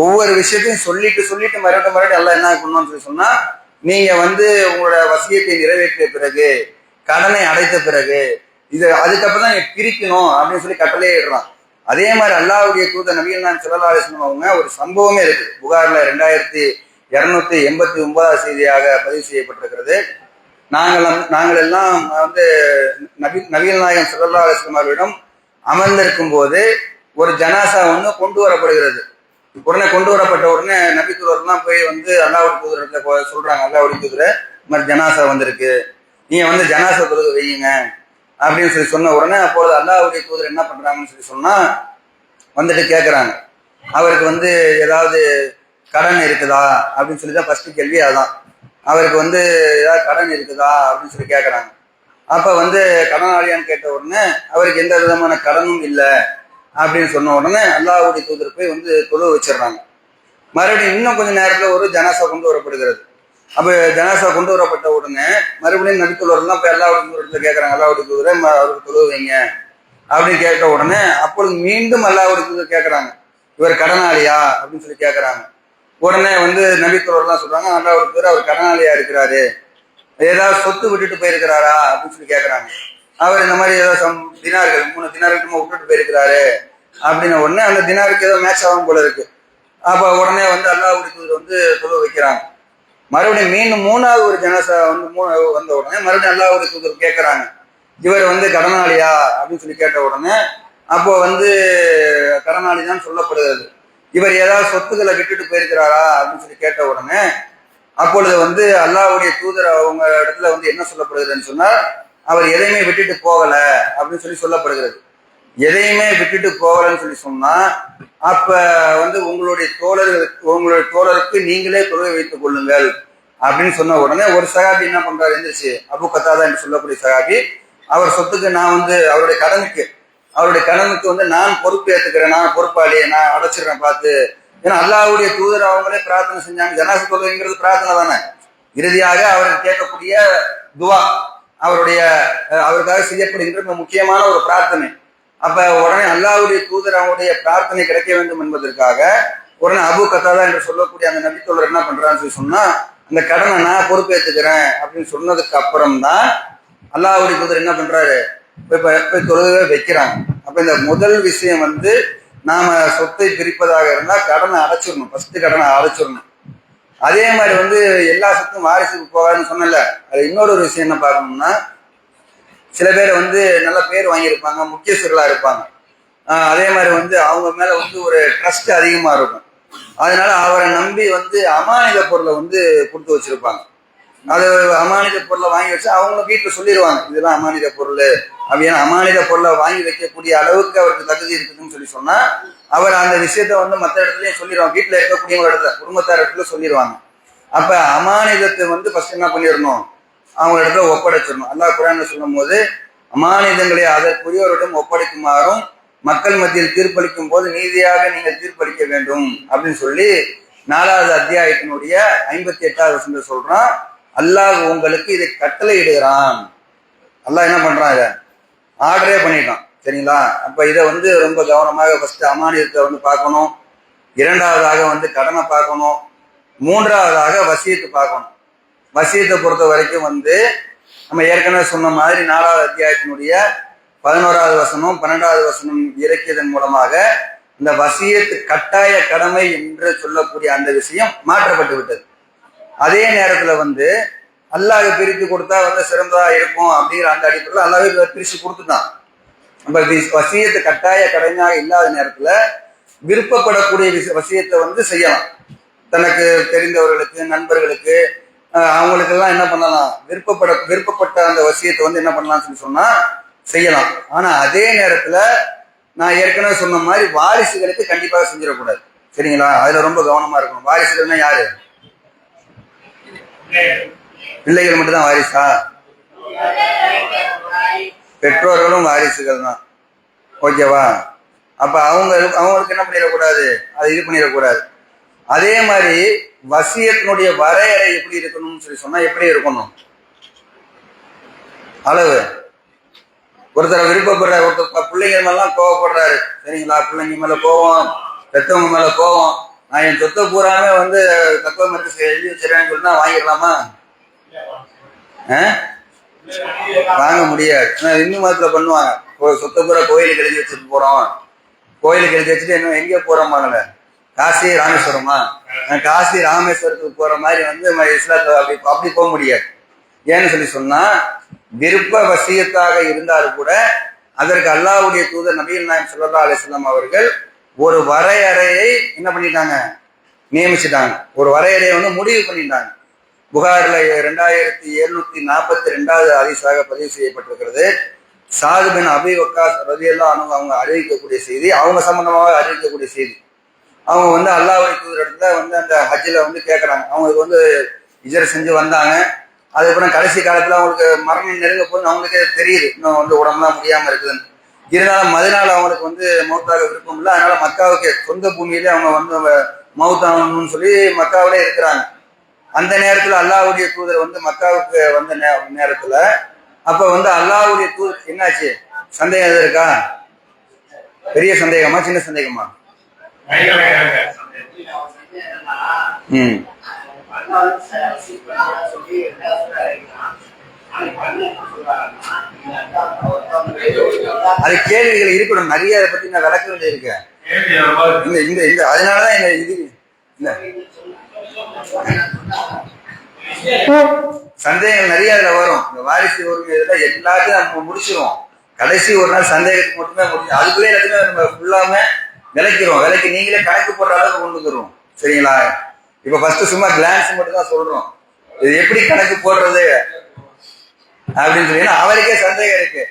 ஒவ்வொரு விஷயத்தையும் சொல்லிட்டு மறுபடியும் எல்லாம் என்ன பண்ணணும்னு சொல்லி சொன்னா, நீங்க வந்து உங்களோட வசியத்தை நிறைவேற்றிய பிறகு, கடனை அடைத்த பிறகு, இது அதுக்கப்புறம் தான் நீங்க பிரிக்கணும் அப்படின்னு சொல்லி கட்டளையே இடுறான். அதே மாதிரி அல்லாஹ்வுடைய தூதர் நபிகள் நாயகம் ஸல்லல்லாஹு அலைஹி வஸல்லம் அவங்க ஒரு சம்பவமே இருக்கு. புகார்ல 2289 செய்தியாக பதிவு செய்யப்பட்டிருக்கிறது. நாங்கள் எல்லாம் வந்து நபிகள் நாயகம் ஸல்லல்லாஹு அலைஹி வஸல்லம் அவர்களிடம் அமர்ந்திருக்கும் போது ஒரு ஜனாசா ஒன்று கொண்டு வரப்படுகிறது. உடனே கொண்டு வரப்பட்ட உடனே நபி தூதர்லாம் போய் வந்து அல்லாஹ்வுடைய தூதரத்துல சொல்றாங்க, அல்லாஹ்வுடைய தூதரை இந்த மாதிரி ஜனாசா வந்திருக்கு, நீங்க வந்து ஜனாசா தொழுகை வையுங்க அப்படின்னு சொல்லி சொன்ன உடனே அப்பொழுது அல்லாஹ்வுடைய தூதர் என்ன பண்றாங்கன்னு சொல்லி சொன்னா, வந்துட்டு கேட்கறாங்க, அவருக்கு வந்து ஏதாவது கடன் இருக்குதா அப்படின்னு சொல்லி தான் ஃபர்ஸ்ட் கேள்வி அதான். அவருக்கு வந்து ஏதாவது கடன் இருக்குதா அப்படின்னு சொல்லி கேட்கறாங்க. அப்ப வந்து கடனாளியான்னு கேட்ட உடனே அவருக்கு எந்த விதமான கடனும் இல்லை அப்படின்னு சொன்ன உடனே அல்லாஹ்வுடைய தூதர் போய் வந்து தொழு வச்சிடுறாங்க. மறுபடியும் இன்னும் கொஞ்ச நேரத்துல ஒரு ஜனாசா கொண்டு வரப்படுகிறது. அப்ப ஜனாசா கொண்டு வரப்பட்ட உடனே மறுபடியும் நபித்தோழர்லாம் போய் அல்லாஹ்வுடைய தூதரத்துல கேட்கறாங்க, அல்லாஹ்வுடைய தூதரை அவருக்கு தொழு வைங்க அப்படின்னு கேட்ட உடனே அப்பொழுது மீண்டும் அல்லாஹ்வுடைய தூதர் கேட்கறாங்க, இவர் கடனாளியா அப்படின்னு சொல்லி கேட்கறாங்க. உடனே வந்து நபித்தோழர்லாம் சொல்றாங்க, அல்லாஹ்வுடைய தூதர் அவர் கடனாளியா இருக்கிறாரு, ஏதாவது சொத்து விட்டுட்டு போயிருக்கிறாரா அப்படின்னு சொல்லி கேட்கறாங்க. அவர் இந்த மாதிரி ஏதோ தினார்கள் 3 தினார்கள் விட்டுட்டு போயிருக்கிறாரு அப்படின்ன உடனே அந்த தினாருக்கு ஏதோ மேட்ச் ஆகும் போல இருக்கு. அப்ப உடனே வந்து அல்லாஹ்வுடைய தூதர் வந்து தொழு வைக்கிறாங்க. மறுபடியும் மீண்டும் 3வது ஒரு ஜனாசா வந்து வந்த உடனே மறுபடியும் அல்லாஹ்வுடைய தூதர் கேட்கறாங்க, இவர் வந்து கடனாளியா அப்படின்னு சொல்லி கேட்ட உடனே அப்போ வந்து கடனாளி தான் சொல்லப்படுகிறது. இவர் ஏதாவது சொத்துக்களை விட்டுட்டு போயிருக்கிறாரா அப்படின்னு சொல்லி கேட்ட உடனே அப்பொழுது வந்து அல்லாஹ்வுடைய தூதர் அவங்க இடத்துல வந்து என்ன சொல்லப்படுகிறதுன்னு சொன்னா, அவர் எதையுமே விட்டுட்டு போகல அப்படின்னு சொல்லி சொல்லப்படுகிறது. எதையுமே விட்டுட்டு போகலன்னு சொல்லி சொன்னா, அப்ப வந்து உங்களுடைய தோழருக்கு நீங்களே தொழுகை வைத்துக் கொள்ளுங்கள் அப்படின்னு சொன்ன உடனே ஒரு சகாபி என்ன பண்றாரு, எந்திரிச்சு அபு கத்தாதா என்று சொல்லக்கூடிய சகாபி, அவர் சொத்துக்கு நான் வந்து அவருடைய கடனுக்கு வந்து நான் பொறுப்பு ஏத்துக்கிறேன், நான் பொறுப்பாளி, நான் அடைச்சிடுறேன் பார்த்து. ஏன்னா அல்லாஹ்வுடைய தூதர் அவங்களே பிரார்த்தனை செஞ்சாங்க. ஜனாசா தொழுகைங்கிறது பிரார்த்தனை தானே. இறுதியாக அவருக்கு கேட்கக்கூடிய துவா, அவருக்காக செய்யப்படுகின்ற முக்கியமான ஒரு பிரார்த்தனை. அப்ப உடனே அல்லாஹ்வுடைய தூதர் அவங்களுடைய பிரார்த்தனை கிடைக்க வேண்டும் என்பதற்காக உடனே அபு கத்தாதா என்று சொல்லக்கூடிய அந்த நபித்தோழர் என்ன பண்றான்னு சொல்லி சொன்னா, அந்த கடனை நான் பொறுப்பேற்றுக்கிறேன் அப்படின்னு சொன்னதுக்கு அப்புறம் தான் அல்லாஹ்வுடைய தூதர் என்ன பண்றாரு, போய் தொழுகை வைக்கிறாங்க. அப்ப இந்த முதல் விஷயம் வந்து நாம சொத்தை பிரிப்பதாக இருந்தா கடனை அடைச்சிடணும், ஃபர்ஸ்ட் கடனை அடைச்சிடணும். அதே மாதிரி வந்து எல்லா சொத்தும் வாரிசுக்கு போகாதுன்னு சொன்னல, அது இன்னொரு விஷயம் என்ன பார்க்கணும்னா, சில பேர் வந்து நல்ல பேர் வாங்கியிருப்பாங்க, முக்கியஸ்தர்களா இருப்பாங்க. அதே மாதிரி வந்து அவங்க மேல வந்து ஒரு ட்ரஸ்ட் அதிகமா இருக்கும். அதனால அவரை நம்பி வந்து அமானித பொருளை வந்து கொடுத்து வச்சிருப்பாங்க. அது அமானித பொருளை வாங்கி வச்சு அவங்க வீட்டுல சொல்லிடுவாங்க, இதெல்லாம் அமானித பொருள் அப்படின்னா. அமானித பொருளை வாங்கி வைக்கக்கூடிய அளவுக்கு அவருக்கு தகுதி இருக்குதுன்னு சொல்லி சொன்னா அவர் அந்த விஷயத்த வந்து மற்ற இடத்துலயும் சொல்லிடுவாங்க, வீட்டுல இருக்கக்கூடியவங்க இடத்துல, குடும்பத்தார் இடத்துல சொல்லிடுவாங்க. அப்ப அமானிதத்தை வந்து ஃபர்ஸ்ட் என்ன பண்ணிடணும், அவங்க இடத்துல ஒப்படைச்சிடணும். அல்லாஹ் குர்ஆன்ல சொல்லும் போது, அமானிதங்களை அதற்குரியவரிடம் ஒப்படைக்குமாறும் மக்கள் மத்தியில் தீர்ப்பளிக்கும் போது நீதியாக நீங்கள் தீர்ப்பளிக்க வேண்டும் அப்படின்னு சொல்லி 4வது அத்தியாயத்தினுடைய 58வது வசனத்தில் சொல்றான். அல்லாஹ் உங்களுக்கு இதை கட்டளை இடுகிறான். அல்லாஹ் என்ன பண்றான், இதை ஆர்டரே பண்ணிட்டான். சரிங்களா? அப்ப இதை வந்து ரொம்ப கவனமாக ஃபர்ஸ்ட் அமானிதத்தை வந்து பார்க்கணும், 2வதாக வந்து கடனை பார்க்கணும், 3வதாக வசியத்தை பார்க்கணும். வசியத்தை பொறுத்த வரைக்கும் வந்து நம்ம ஏற்கனவே சொன்ன மாதிரி 4வது அத்தியாயத்தினுடைய 11வது வசனம் 12வது வசனம் இறக்கியதன் மூலமாக இந்த வசியத்து கட்டாய கடமை என்று சொல்லக்கூடிய அந்த விஷயம் மாற்றப்பட்டு விட்டது. அதே நேரத்துல வந்து அல்லாஹ் பிரித்து கொடுத்தா வந்து சிறந்ததா இருக்கும் அப்படிங்கிற அந்த அடிப்படையில் அல்லாஹ்வே பிரிச்சு கொடுத்துட்டான். நம்ம வசியத்தை கட்டாய கடமையாக இல்லாத நேரத்துல விருப்பப்படக்கூடிய வசியத்தை வந்து செய்யலாம். தனக்கு தெரிந்தவர்களுக்கு, நண்பர்களுக்கு, அவங்களுக்கெல்லாம் என்ன பண்ணலாம், விருப்பப்பட்ட அந்த வசியத்தை வந்து என்ன பண்ணலாம்னு சொல்லி சொன்னா செய்யலாம். ஆனா அதே நேரத்துல நான் ஏற்கனவே சொன்ன மாதிரி வாரிசுகளுக்கு கண்டிப்பாக செஞ்சிடக்கூடாது. சரிங்களா? அதுல ரொம்ப கவனமா இருக்கணும். வாரிசுகள்னா யாரு? பிள்ளைகள் மட்டும்தான் வாரிசா? பெற்றோர்களும் வாரிசுகள் தான். ஓகேவா? அப்ப அவங்களுக்கு என்ன பண்ணிடக்கூடாது, அது இது பண்ணிடக்கூடாது. அதே மாதிரி வசியத்தினுடைய வரையறை எப்படி இருக்கணும்னு சொல்லி சொன்னா எப்படி இருக்கணும்? அளவு. ஒருத்தர் விருப்பப்படுற, ஒருத்தர் பிள்ளைங்க மேலாம் கோவப்படுறாரு. சரிங்களா? பிள்ளைங்க மேல கோவம், பெற்றவங்க மேல கோவம். நான் என் சொத்தை பூராமே வந்து தத்துவ மறுத்து எழுதி வச்சிருக்கேன்னு சொல்லிட்டு வாங்கிடலாமா? வாங்க முடியாது. இந்து மதத்துல பண்ணுவாங்க. சொத்தை பூரா கோயிலுக்கு எழுதி வச்சுட்டு போறோம், கோயிலுக்கு எழுதி வச்சுட்டு என்ன எங்கே போறோமாங்கல்ல, காசி ராமேஸ்வரமா, காசி ராமேஸ்வரத்துக்கு போற மாதிரி வந்து இஸ்லாத்துல அப்படி போக முடியாது. ஏன்னு சொல்லி சொன்னா விருப்ப வசியத்தாக இருந்தாலும் கூட அதற்கு அல்லாஹ்வுடைய தூதர் நபிகள் நாயகம் ஸல்லல்லாஹு அலைஹி வஸல்லம் அவர்கள் ஒரு வரையறையை என்ன பண்ணிட்டாங்க, நியமிச்சுட்டாங்க. ஒரு வரையறையை வந்து முடிவு பண்ணிட்டாங்க. புகார்ல 2742வது ஹதீஸாக பதிவு செய்யப்பட்டிருக்கிறது. சாது பின் அபி வக்காஸ் ரலியல்லாஹு அன்ஹு அவங்க அறிவிக்கக்கூடிய செய்தி, அவங்க சம்பந்தமாக அறிவிக்கக்கூடிய செய்தி. அவங்க வந்து அல்லாஹ்வுடைய தூதர் இடத்துல வந்து அந்த ஹஜ்ஜில் வந்து கேட்கறாங்க. அவங்களுக்கு வந்து ஹிஜ்ரத் செஞ்சு வந்தாங்க. அதுக்கப்புறம் கடைசி காலத்துல அவங்களுக்கு மரணம் நெருங்க போது அவங்களுக்கே தெரியுது இன்னும் வந்து உடம்புலாம் முடியாம இருக்குதுன்னு. இருந்தாலும் மதினால அவங்களுக்கு வந்து மௌத்தாக விருப்பம் இல்லை. அதனால மக்காவுக்கு சொந்த பூமியிலே அவங்க வந்து மௌத்தாகணும்னு சொல்லி மக்காவிலே இருக்கிறாங்க. அந்த நேரத்துல அல்லாஹ்வுடைய தூதர் வந்து மக்காவுக்கு வந்த நேரத்துல அப்ப வந்து அல்லாஹ்வுடைய தூதர் என்னாச்சு, சந்தேகம் எது இருக்கா? பெரிய சந்தேகமா சின்ன சந்தேகமா? அது கேள்விகள் இருக்கணும் நிறைய. அதை பத்தி நான் விளக்க வேண்டிய இருக்கேன். அதனாலதான் இது சந்தேகங்கள் நிறைய அதுல வரும். இந்த வாரிசு உரிமை இதெல்லாம் எல்லாத்தையும் நம்ம முடிச்சிருவோம். கடைசி ஒரு நாள் சந்தேகத்துக்கு மட்டுமே முடியும். அதுக்குள்ளே எல்லாத்தையுமே நம்ம ஃபுல்லாம விளக்கிறோம். விலைக்கு நீங்களே கணக்கு போடுற அளவுக்கு கொண்டு வந்துடுவோம். சரிங்களா? இப்ப ஃபர்ஸ்ட் சும்மா கிளான்ஸ் மட்டும் தான் சொல்றோம். இது எப்படி கணக்கு போடுறது அப்படின்னு சொல்லி அவருக்கே சந்தேகம் இருக்கு.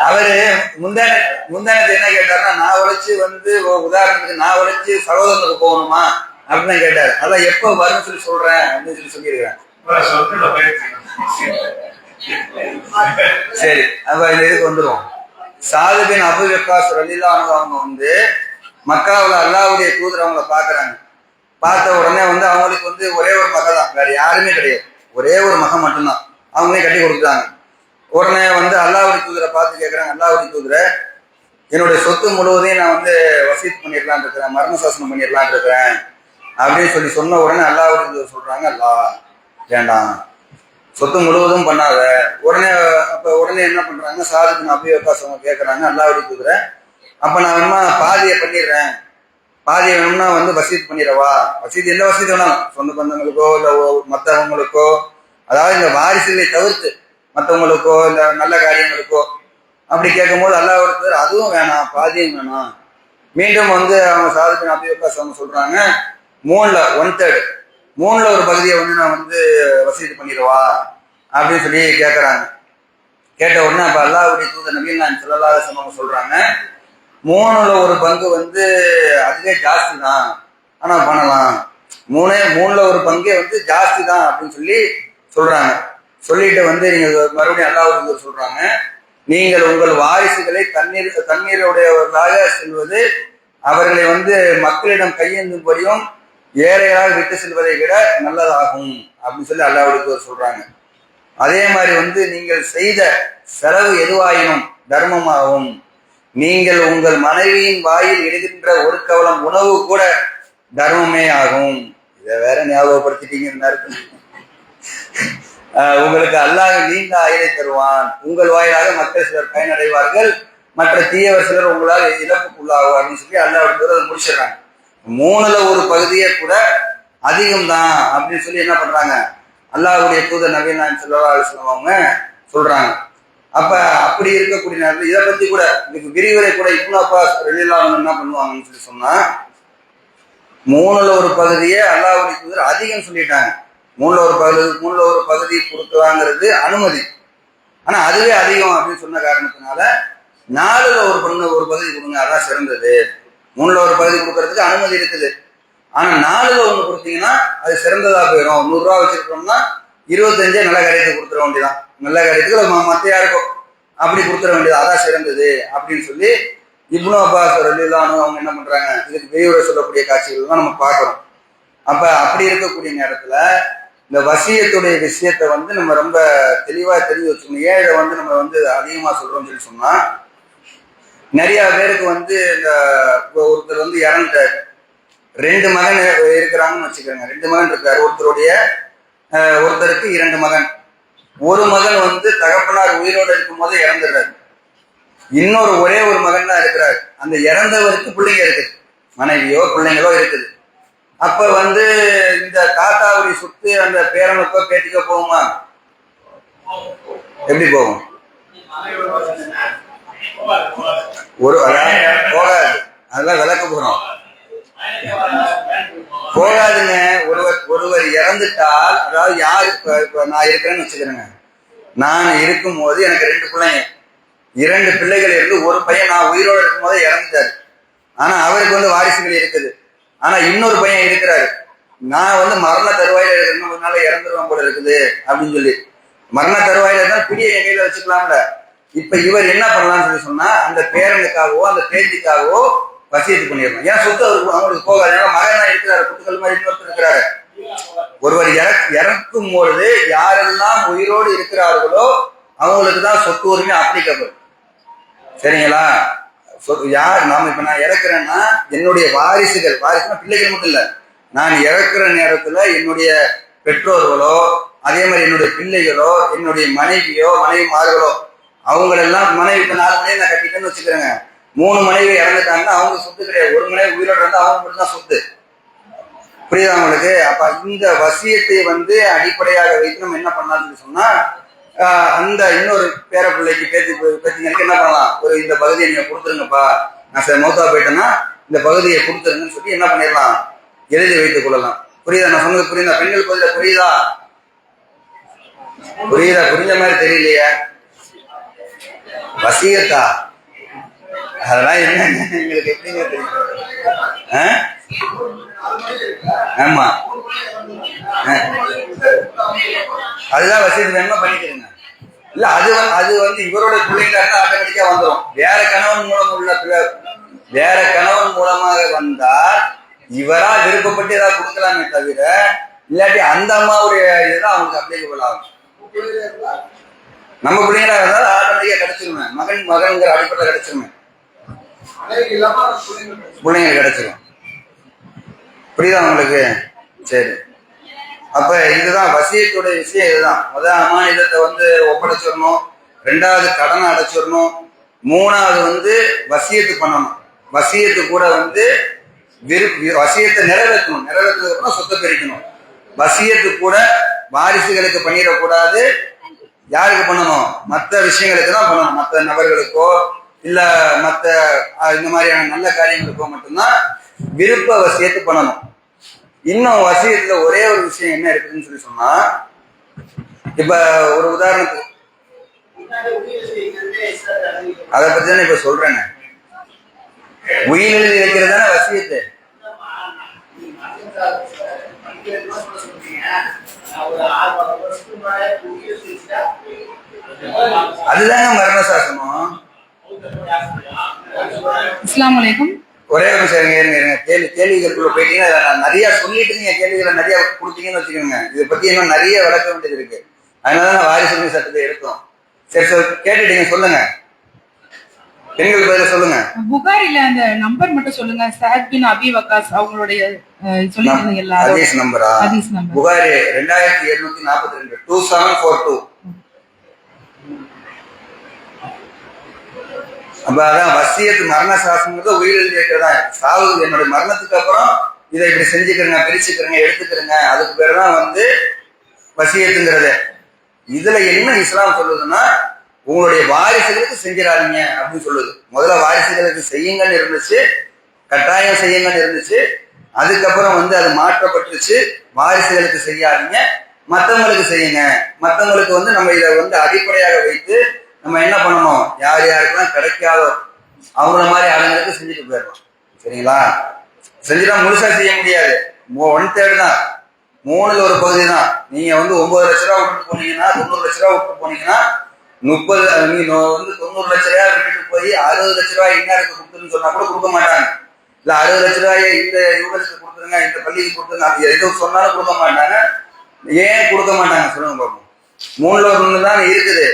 அவரு முந்தானத்தை என்ன கேட்டாருன்னா, நான் உழைச்சு வந்து உதாரணத்துக்கு நான் உழைச்சு சகோதரனுக்கு போகணுமா அப்படின்னு கேட்டாரு. அதான் எப்ப வரும்னு சொல்லி சொல்றேன் அப்படின்னு சொல்லியிருக்கிறேன். சரி, அப்ப இந்த இதுக்கு வந்துடும். சாது பின் அபூ வக்காஸ் ரலியல்லாஹு அன்ஹு அவங்க வந்து மக்காவுல அல்லாஹ்வுடைய தூதர் அவங்கள பாக்குறாங்க. பார்த்த உடனே வந்து அவங்களுக்கு வந்து ஒரே ஒரு மக தான், வேற யாருமே கிடையாது. ஒரே ஒரு மகன் மட்டும்தான். அவங்களே கட்டி கொடுத்தாங்க. உடனே வந்து அல்லாஹ்வுடைய தூதரை பார்த்து கேட்கறாங்க, அல்லாஹ்வுடைய தூதரை, என்னுடைய சொத்து முழுவதையும் நான் வந்து வசீத் பண்ணிடலான் இருக்கிறேன், மரண சாசனம் பண்ணிடலான் இருக்கிறேன் அப்படின்னு சொல்லி சொன்ன உடனே அல்லாஹ்வுடைய தூதர் சொல்றாங்க, அல்லாஹ் வேண்டாம், சொத்து முழுவதும் பண்ணாத. உடனே என்ன பண்றாங்க, சாது பின் அபூ வக்காஸ் அவங்க கேட்கறாங்க அல்லாஹ்வுடைய தூதரை, அப்ப நான் வேணுமா பாதியை பண்ணிடுறேன், பாதியை வேணும்னா வந்து வசீத் பண்ணிடவா? வசீத் எந்த வசதி வேணாலும், சொந்த பந்தங்களுக்கோ இல்ல மற்றவங்களுக்கோ, அதாவது இந்த வாரிசுகளை தவிர்த்து மற்றவங்களுக்கோ இல்ல நல்ல காரியங்களுக்கோ அப்படி கேட்கும் போது அல்லாஹ்வுடைய தூதர் அதுவும் வேணாம், பாதியும் வேணாம். மீண்டும் வந்து அவங்க சாது பின் அபூ வக்காஸ் அவங்க சொல்றாங்க, 1/3 மூணுல ஒரு பகுதியை வந்து நான் வந்து வசீது பண்ணிடுவா அப்படின்னு சொல்லி கேட்கறாங்க. கேட்ட உடனே அப்ப அல்லாஹ்வுடைய தூதர் நபிகள் நாயகம் ஸல்லல்லாஹு அலைஹி வஸல்லம் சொல்றாங்க, 3/1 பங்கு வந்து அதுவே ஜாஸ்தி தான், ஆனா பண்ணலாம். 3/1 பங்கே வந்து ஜாஸ்தி தான் அப்படின்னு சொல்லி சொல்றாங்க. சொல்லிட்டு வந்து நீங்க மறுபடியும் அல்லாஹ்வுடைய தூதர் சொல்றாங்க, நீங்கள் உங்கள் வாரிசுகளை தண்ணீருடையவர்களாக செல்வது அவர்களை வந்து மக்களிடம் கையேந்தும்படியும் ஏழைகளாக விட்டு செல்வதை விட நல்லதாகும் அப்படின்னு சொல்லி அல்லாஹ்வுடைய தூதர் சொல்றாங்க. அதே மாதிரி வந்து நீங்கள் செய்த செலவு எதுவாயினும் தர்மமாகும். நீங்கள் உங்கள் மனைவியின் வாயில் இடுகின்ற ஒரு கவலம் உணவு கூட தர்மமே ஆகும். இதை வேற ஞாபகப்படுத்திட்டீங்க. உங்களுக்கு அல்லாஹ் நீண்ட ஆயுளை தருவான், உங்கள் வாயிலாக மக்கள் சிலர் பயனடைவார்கள், மற்ற தீயவர் சிலர் உங்களால் இழப்புக்குள்ளாகுவார்னு சொல்லி அல்லாஹ்வுடைய தூதர் முடிச்சிடறாங்க. 3/1 பகுதியே கூட அதிகம்தான் அப்படின்னு சொல்லி என்ன பண்றாங்க, அல்லாஹ்வுடைய தூதர் நபி நாயகம் ஸல்லல்லாஹு அலைஹி வஸல்லம் அவங்க சொல்றாங்க. அப்ப அப்படி இருக்கக்கூடிய நேரத்தில் இதை பத்தி கூட இதுக்கு விரிவுரை கூட இப்னு அப்பாஸ் ரலியல்லாஹு அன்ஹு என்ன பண்ணுவாங்கன்னு சொல்லி சொன்னா, 3/1 அல்லாஹ்வுடைய தூதர் அதிகம் சொல்லிட்டாங்க. 3/1 கொடுக்குறாங்கிறது அனுமதி. ஆனா அதுவே அதிகம் அப்படின்னு சொன்ன காரணத்தினால 4/1 கொடுங்க, அதான் சிறந்தது. 3/1 கொடுக்கறதுக்கு அனுமதி இருக்குது. ஆனா 4/1 கொடுத்தீங்கன்னா அது சிறந்ததா போயிடும். 100 ரூபா வச்சிருக்கோம்னா 25 நல்ல காரியத்தை கொடுத்துட வேண்டியதான். நல்ல காரியத்துக்கு மத்த யாருக்கும் அப்படி கொடுத்துட வேண்டியது, அதான் சிறந்தது அப்படின்னு சொல்லி இப்னு அப்பாஸ் ரலியல்லாஹு அன்ஹு அவங்க என்ன பண்றாங்க, இதுக்கு விரிவுரை சொல்லக்கூடிய காட்சிகள் தான் நம்ம பார்க்கிறோம். அப்ப அப்படி இருக்கக்கூடிய நேரத்துல இந்த வசியத்துடைய விஷயத்த நம்ம ரொம்ப தெளிவா தெரிஞ்சு வச்சுக்கணும். ஏன் இதை நம்ம அதிகமா சொல்றோம்னு சொல்லி சொன்னா, நிறைய பேருக்கு இந்த ஒருத்தர் இறந்துட்டாரு, 2 மகன் இருக்கிறாங்கன்னு வச்சுக்கோங்க. 2 மகன் இருக்காரு. ஒருத்தருக்கு 2 மகன். ஒரு மகன் தகப்பனார் உயிரோடு இருக்கும் போது இறந்துடுறாரு. இன்னொரு ஒரே ஒரு மகன் தான் இருக்கிறாரு. அந்த இறந்தவருக்கு பிள்ளைங்க இருக்குது, மனைவியோ பிள்ளைங்களோ இருக்குது. அப்ப இந்த தாத்தாவுடைய சொத்து அந்த பேரனுக்கோ பேத்திக்கோ போகுமா? எப்படி போகும்? போகாது. அதெல்லாம் விளக்க போறோம். போகாதுங்க. ஒருவர் இறந்துட்டால், அதாவது யாரு இப்ப நான் இருக்கிறேன்னு வச்சுக்கிறேங்க. நான் இருக்கும் போது எனக்கு 2 பிள்ளைங்க, 2 பிள்ளைகள் இருந்து ஒரு பையன் நான் உயிரோடு இருக்கும் போதே இறந்துட்டாரு. ஆனா அவருக்கு வாரிசுகள் இருக்குது. ஆனா இன்னொரு பையன் இருக்கிறாரு. நான் மரண தருவாயில இருக்கணும், ஒரு நாள் இறந்துருவான் போல இருக்குது அப்படின்னு சொல்லி மரண தருவாயில இருந்தா பிடியை என் கையில வச்சுக்கலாம்ல. இப்ப இவர் என்ன பண்ணலாம்னு சொல்லி சொன்னா, அந்த பேரனுக்காகவோ அந்த பேத்திக்காகவோ வசியத்து பண்ணிடணும். ஏன் சொத்து அவங்களுக்கு போகாது. ஏன்னா மகனா இருக்கிறாரு, குட்டுக்கள் மாதிரி இன்னொருத்தர் இருக்கிறாரு. ஒருவர் இறக்கும் பொழுது யாரெல்லாம் உயிரோடு இருக்கிறார்களோ அவங்களுக்கு தான் சொத்து உரிமை அப்ளிகபிள். சரிங்களா? யார் இப்ப நான் இறக்குறேன்னா என்னுடைய வாரிசுனா பிள்ளைகள் மட்டும் இல்ல, நான் இறக்குற நேரத்துல என்னுடைய பெற்றோர்களோ அதே மாதிரி என்னுடைய பிள்ளைகளோ என்னுடைய மனைவிமார்களோ அவங்களெல்லாம் மனைவி இப்ப 4 மனைவி நான் கட்டிட்டேன்னு வச்சுக்கிறேங்க. 3 மனைவி இறந்துட்டாங்கன்னா அவங்க சொத்து கிடையாது. ஒரு மனைவி உயிரோடு இருந்தா அவங்க மட்டும் தான் சொத்து. புரியுதா உங்களுக்கு? அப்ப இந்த வசியத்தை அடிப்படையாக வைத்து நம்ம என்ன பண்ணலாம்னு சொன்னா, அந்த இன்னொரு பேர பிள்ளைக்கு பேத்திங்களுக்கு என்ன பண்ணலாம், இந்த பகுதியை நீங்க கொடுத்துருங்கப்பா, நான் மௌத்தா போயிட்டேன்னா இந்த பகுதியை கொடுத்துருங்கன்னு சொல்லி என்ன பண்ணிடலாம், எழுதி வைத்துக் கொள்ளலாம். புரியுதா? நான் சொன்னது புரியுதா? பெண்கள் பகுதியில புரியுதா? புரிஞ்ச மாதிரி தெரியலையா? வசியத்தா அதெல்லாம் என்ன எங்களுக்கு எப்படிங்க தெரியும்? ஆமா, அதுதான் வசதி வேணுமா பண்ணிக்கிறேங்க. இல்ல அது இவரோட பிள்ளைங்களா ஆட்டோமேட்டிக்கா வந்துடும். வேற கணவன் மூலமாக வந்தால் இவரா விருப்பப்பட்டு ஏதாவது கொடுக்கலாமே தவிர, இல்லாட்டி அந்த அம்மாவுடைய இதுதான் அவங்களுக்கு அப்ளிகபிள் ஆகும். நம்ம பிள்ளைங்களா இருந்தாலும் ஆட்டோமேட்டிக்கா கிடைச்சிருமே, மகன்கிற அடிப்படையில் கிடைச்சிருமே, பிள்ளைங்க கிடைச்சிரும். புரியுதா உங்களுக்கு? சரி. அப்ப இதுதான் வசியத்துடைய விஷயம். இதுதான் முதல் அமானிதத்தை ஒப்படைச்சிடணும், 2வது கடனை அடைச்சிடணும், 3வது வசியத்து பண்ணணும். வசியத்து கூட வசியத்தை நிறைவேற்றதுக்கு அப்புறம் சொத்தை பிரிக்கணும். வசியத்து கூட வாரிசுகளுக்கு பண்ணிடக்கூடாது. யாருக்கு பண்ணணும்? மற்ற விஷயங்களுக்கு தான் பண்ணணும். மற்ற நபர்களுக்கோ இல்ல மற்ற இந்த மாதிரியான நல்ல காரியங்களுக்கோ மட்டும்தான் விருப்ப வசியத்து பண்ணணும். இன்னும் வசியத்துல ஒரே ஒரு விஷயம் என்ன இருக்குதுன்னு சொல்லி சொன்னா, இப்ப ஒரு உதாரணத்துக்கு அதை பத்தி தானே இப்ப சொல்றேன். உயிர் எழுதி வைக்கிறது தானே வசியத்து. அதுதாங்க மரண சாசனம். அஸ்ஸலாமு அலைக்கும். ஒரே ஒரு விஷயம் இருங்க, கேள்விகளுக்குள்ள போயிட்டீங்கன்னா நிறைய சொல்லிட்டு நீங்க கேள்விகளை நிறைய கொடுத்தீங்கன்னு வச்சுக்கோங்க. இதை பத்தி இன்னும் நிறைய விளக்க வேண்டியது இருக்கு. அதனாலதான் வாரிசுரிமை சட்டத்தை எடுத்தோம். சரி கேட்டுட்டீங்க, சொல்லுங்க. பெண்கள் பதில சொல்லுங்க. புகாரில அந்த நம்பர் மட்டும் சொல்லுங்க. சஅத் பின் அபி வக்காஸ் அவங்களுடைய சொல்லிருந்தீங்கல்ல, ஹதீஸ் நம்பரா? ஹதீஸ் நம்பர் புகாரி 2742 2742. அப்ப அதான் வசியத்து மரண சாசனங்கிறது உயிர் எழுதி வைக்கிறதா. சாவு என்னுடைய மரணத்துக்கு அப்புறம் இதை இப்படி செஞ்சுக்கிறேங்க, பிரிச்சுக்கிறேங்க, எடுத்துக்கிறேங்க, அதுக்கு பேர் தான் வசியத்துங்கிறத. இதுல என்ன இஸ்லாம் சொல்லுதுன்னா, உங்களுடைய வாரிசுகளுக்கு செஞ்சிடாதீங்க அப்படின்னு சொல்லுது. முதல்ல வாரிசுகளுக்கு செய்யுங்கன்னு இருந்துச்சு, கட்டாயம் செய்யுங்கன்னு இருந்துச்சு. அதுக்கப்புறம் அது மாற்றப்பட்டுருச்சு, வாரிசுகளுக்கு செய்யாதீங்க, மற்றவங்களுக்கு செய்யுங்க. மற்றவங்களுக்கு நம்ம இதை அடிப்படையாக வைத்து நம்ம என்ன பண்ணணும், யார் யாருக்கெல்லாம் கிடைக்காதோ அவங்கள மாதிரி ஆளுங்களுக்கு செஞ்சுட்டு போயிடலாம். சரிங்களா? செஞ்சுட்டா முழுசா செய்ய முடியாது, 1/3 தான், 3ல் ஒரு பகுதி தான். நீங்க 9 லட்ச ரூபா விட்டுட்டு போனீங்கன்னா, 90 லட்ச ரூபா விட்டு போனீங்கன்னா, 90 லட்ச ரூபாய் விட்டுட்டு போய் 60 லட்ச ரூபாய் இன்னாருக்கு கொடுத்துருன்னு சொன்னா கூட கொடுக்க மாட்டாங்க. இல்ல 60 லட்ச ரூபாயை இந்த யூனிவர்சிட்டி கொடுத்துருங்க, இந்த பள்ளிக்கு கொடுத்துருங்க, அது எதுவும் சொன்னாலும் கொடுக்க மாட்டாங்க. ஏன் கொடுக்க மாட்டாங்க சொல்லுங்க பாப்போம். 3ல் 1 தான் இருக்குது.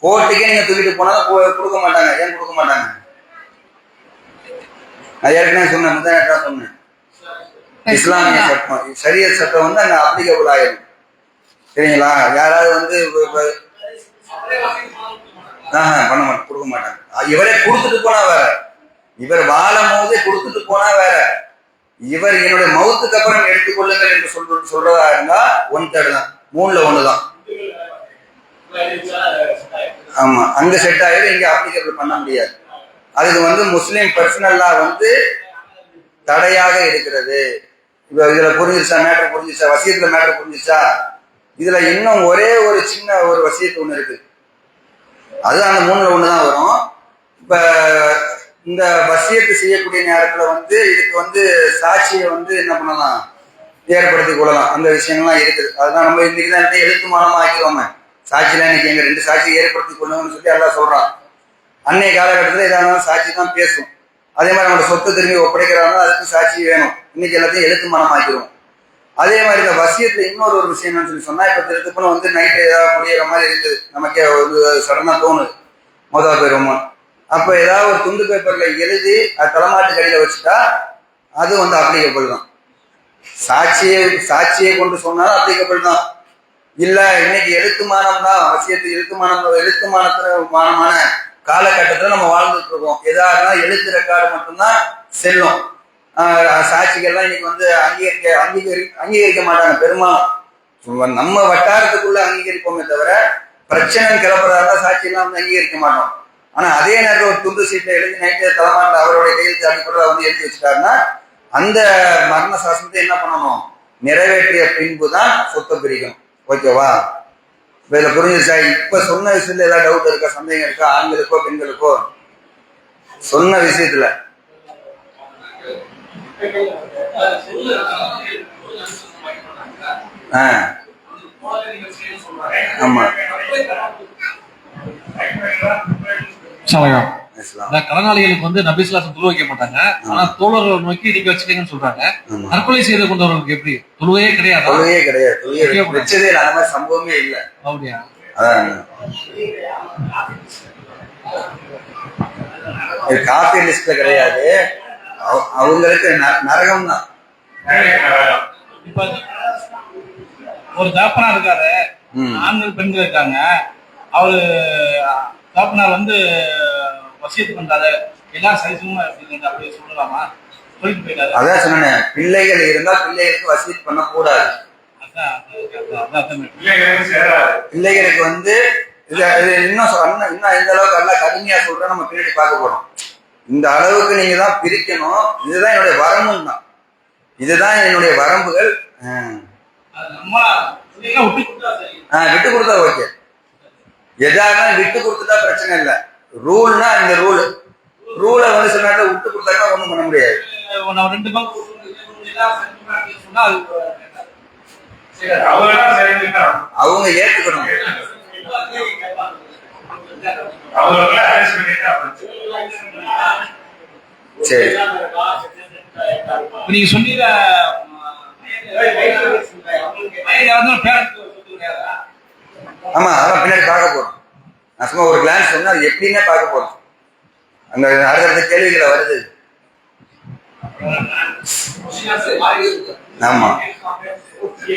கோர்ட்டுக்கே நீங்க தூக்கிட்டு போனாலும் கொடுக்க மாட்டாங்க. ஏன் கொடுக்க மாட்டாங்க? நான் ஏற்கனவே சொன்னேன், முதல் சொன்னேன், இஸ்லாமிய சட்டம், ஷரியத் சட்டம் அங்க அப்ளிகபிள் ஆயிடும். சரிங்களா? யாராவது பண்ண மாட்டாங்க, கொடுக்க மாட்டாங்க. இவரே கொடுத்துட்டு போனா வேற, இவர் வாழும் போதே கொடுத்துட்டு போனா வேற. இவர் என்னுடைய மவுத்துக்கு அப்புறம் எடுத்துக்கொள்ளுங்கள் என்று சொல்றதா இருந்தா 1/3 தான், 3ல் 1 தான். ஆமா, அங்க செட் ஆயிடும், இங்க அப்ளிகபிள் பண்ண முடியாது. அதுக்கு முஸ்லிம் பர்சனல்லா தடையாக இருக்கிறது. இதுல புரிஞ்சிச்சா? மேட்டர் புரிஞ்சிச்சா? வசியத்துல மேட்டர் புரிஞ்சிச்சா? இதுல இன்னும் ஒரே ஒரு சின்ன ஒரு வசியத்து ஒண்ணு இருக்கு, அது அந்த 3ல் 1 தான் வரும். இப்ப இந்த வசியத்து செய்யக்கூடிய நேரத்துல இதுக்கு சாட்சியை என்ன பண்ணலாம், ஏற்படுத்திக் கொள்ளலாம். அந்த விஷயங்கள்லாம் இருக்குது. அதுதான் நம்ம இன்னைக்குதான் எழுத்துமானமா ஆக்கிறோமே. சாட்சியில இன்னைக்கு எங்க 2 சாட்சியை ஏற்படுத்திக் கொள்ளுங்கன்னு சொல்லி எல்லாம் சொல்றான். அன்னைய காலகட்டத்தில் எதாவது சாட்சி தான் பேசும். அதே மாதிரி நம்மளோட சொத்து திரும்பி ஒப்படைக்கிறாங்க, அதுக்கு சாட்சி வேணும். இன்னைக்கு எல்லாத்தையும் எழுத்துமானம் ஆக்கிடுவோம். அதே மாதிரி இந்த வசியத்துல இன்னொரு விஷயம் என்னன்னு சொல்லி சொன்னா, இப்ப திருப்பி நைட்டு ஏதாவது முடியிற மாதிரி இருக்குது, நமக்கே சடனா தோணுது மொதல் போயிருவோமா. அப்ப ஏதாவது ஒரு துண்டு பேப்பர்ல எழுதி அது தலைமாட்டு கடியில வச்சுட்டா அது அப்ளிகபிள் தான். சாட்சியை கொண்டு சொன்னாலும் அப்ளிகபிள் தான். இல்ல இன்னைக்கு எழுத்துமானம் தான், வசியத்து எழுத்துமானமான காலகட்டத்துல நம்ம வாழ்ந்துட்டு இருக்கோம். எதாவது எழுத்து ரெக்கார்டு மட்டும்தான் செல்லும். சாட்சிகள்லாம் இன்னைக்கு அங்கீகரிக்க மாட்டாங்க பெரும்பாலும். நம்ம வட்டாரத்துக்குள்ள அங்கீகரிப்போமே தவிர, பிரச்சனை கிளப்புறதா சாட்சி எல்லாம் அங்கீகரிக்க மாட்டோம். ஆனா அதே நேரத்தில் ஒரு துண்டு சீட்டை எழுதி நைட்டு தலைமாட்டில் அவருடைய கையெழுத்து அடிப்படையில் எழுதி வச்சுட்டாருன்னா, அந்த மரண சாசனத்தை என்ன பண்ணணும், நிறைவேற்றிய பின்பு தான் சொத்தை பிரிக்கணும். ஓகேவா? இதுல புரிஞ்சிருச்சா? இப்ப சொன்ன விஷயத்துல ஏதாவது டவுட் இருக்கா, சந்தேகம் இருக்கா, ஆண்களுக்கோ பெண்களுக்கோ? சொன்ன விஷயத்துல ஆமா, கடனாளிகளுக்கு நபிஸ்லாசம் தொழு வைக்க மாட்டாங்க, ஆனா தோழர்களை நோக்கி நீங்க வச்சுக்கீங்கன்னு சொல்றாங்க. தற்கொலை செய்து கொண்டவர்களுக்கு எப்படி? தொழுகையே கிடையாது, தொழுகையே கிடையாது, சம்பவமே இல்லை. அப்படியா? காபி லிஸ்ட்ல கிடையாது, அவங்களுக்கு நரகம் தான். இப்ப ஒரு தகப்பனா இருக்காரு, ஆண்கள் பெண்கள் இருக்காங்க. அவரு தகப்பனார் வசியத்து பண்றாரு, எல்லாரும் சரிசமமா இருக்கீங்க அப்படி சொல்லலாமா? சொல்லிட்டு போயிட்டாரு. அதான் சொன்னேன், பிள்ளைகள் இருந்தா பிள்ளைகளுக்கு வசியத்து பண்ண கூடாது. பிள்ளைகளுக்கு இன்னும் இந்த அளவுக்கு நல்லா கடுமையா சொல்ற நம்ம பின்னாடி பார்க்க போறோம். இந்த அளவுக்கு நீங்க தான் பிரிக்கணும். இதுதான் என்னுடைய வரம்பு தான், இதுதான் என்னுடைய வரம்புகள். விட்டு கொடுத்தா ஓகே, எதாவது விட்டு கொடுத்துட்டா பிரச்சனை இல்லை. ரூல்னா இந்த ரூலை சொன்னா விட்டு கொடுத்தாக்கா ஒண்ணும் பண்ண முடியாது. அவங்க ஏத்துக்கணும். சரி, நீங்க சொன்னீங்க ஆமா, அதான் பின்னாடி பார்க்க போறோம். நான் சும்மா ஒரு கிளான்ஸ் சொன்னா அது எப்படின்னே பார்க்க போறோம். அங்க அடுத்த கேள்விகளை வருது. ஆமா,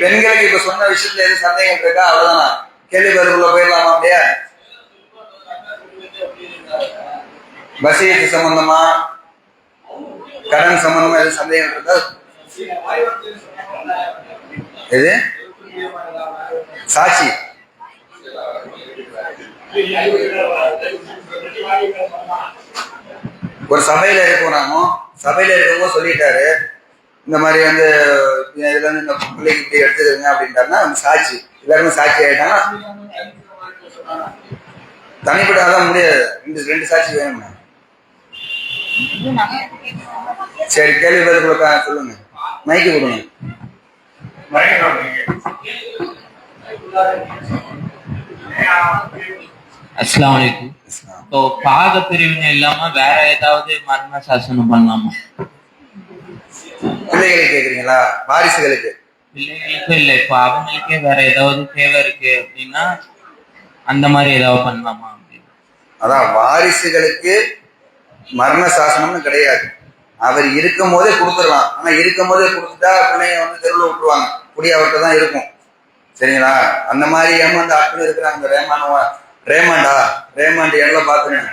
பெண்களுக்கு இப்ப சொன்ன விஷயத்துல எது சந்தேகம் இருக்கா? அவ்வளவுதானா? கேள்வி பதிலுக்குள்ள போயிடலாமா? அப்படியா? வசியத்து சம்பந்தமா, கடன் சம்பந்தமா எது சந்தேகம் இருக்கா? எது சாட்சி. ஒரு சபையில இருக்கிறாங்க, சபையில இருக்கவங்க சொல்லிட்டாரு இந்த மாதிரி வந்து இதுல இருந்து இந்த பிள்ளைக்கு இப்படி எடுத்துருங்க அப்படின்ட்டாருன்னா சாட்சி. எல்லாருமே சாட்சி ஆயிட்டாங்கன்னா தனிப்பட்ட அதான் முடியாது. ரெண்டு சாட்சி வேணுங்க. சரி, கேள்வி பதில் சொல்லுங்க. மைக்கு கொடுங்க. அஸ்ஸலாமு அலைக்கும். இப்போ பாக பிரிவினை இல்லாம வேற ஏதாவது மரண சாசனம் பண்ணலாமா? பிள்ளைகளுக்கு கேக்குறீங்களா? வாரிசுகளுக்கு? பிள்ளைகளுக்கு இல்ல, இப்போ அவங்களுக்கே வேற ஏதாவது தேவை இருக்கு அப்படின்னா அந்த மாதிரி ஏதாவது பண்ணலாமா? அதான் வாரிசுகளுக்கு மரண சாசனம்னு கிடையாது. அவர் இருக்கும் போதே கொடுத்துடலாம். ஆனா இருக்கும் போதே கொடுத்துட்டா பிள்ளைங்க வந்து தெருவில் விட்டுருவாங்க, குடி அவர்கிட்ட தான் இருக்கும். சரிங்களா? அந்த மாதிரி ஏமாந்து ஆட்கள் இருக்கிறாங்க. ரேமாண்டு எல்லாம் பாத்துறேன்.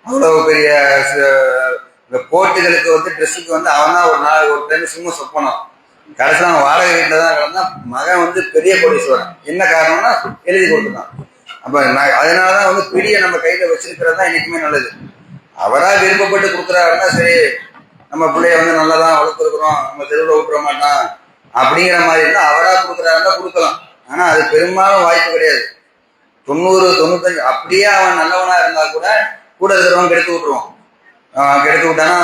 அவ்வளவு பெரிய இந்த கோர்ட்டுகளுக்கு வந்து ட்ரெஸ்ஸுக்கு வந்து அவன் தான் ஒரு டைம் சும்மா சொப்பணும். கடைசியில் அவன் வாடகை வீட்டில் தான் கிடந்தான். மகன் வந்து பெரிய கோடீஸ்வரன். என்ன காரணம்னா எழுதி கொடுத்துட்டான். அப்ப அதனாலதான் வந்து பிடியை நம்ம கையில வச்சிருக்கிறது தான் என்னைக்குமே நல்லது. அவரா விருப்பப்பட்டு கொடுக்குறாருன்னா சரி, நம்ம பிள்ளைய வந்து நல்லாதான் வளர்த்துருக்குறோம், நம்ம தெருவில் விட்டுற மாட்டான் அப்படிங்கிற மாதிரி இருந்தா அவரா கொடுக்குறாருன்னா கொடுக்கலாம். ஆனா அது பெரும்பாலும் வாய்ப்பு கிடையாது. 90-95 அப்படியே அவன் நல்லவனா இருந்தா கூட இருக்கிறவங்க கெடுத்து விட்டுருவான். கெடுத்து விட்டானா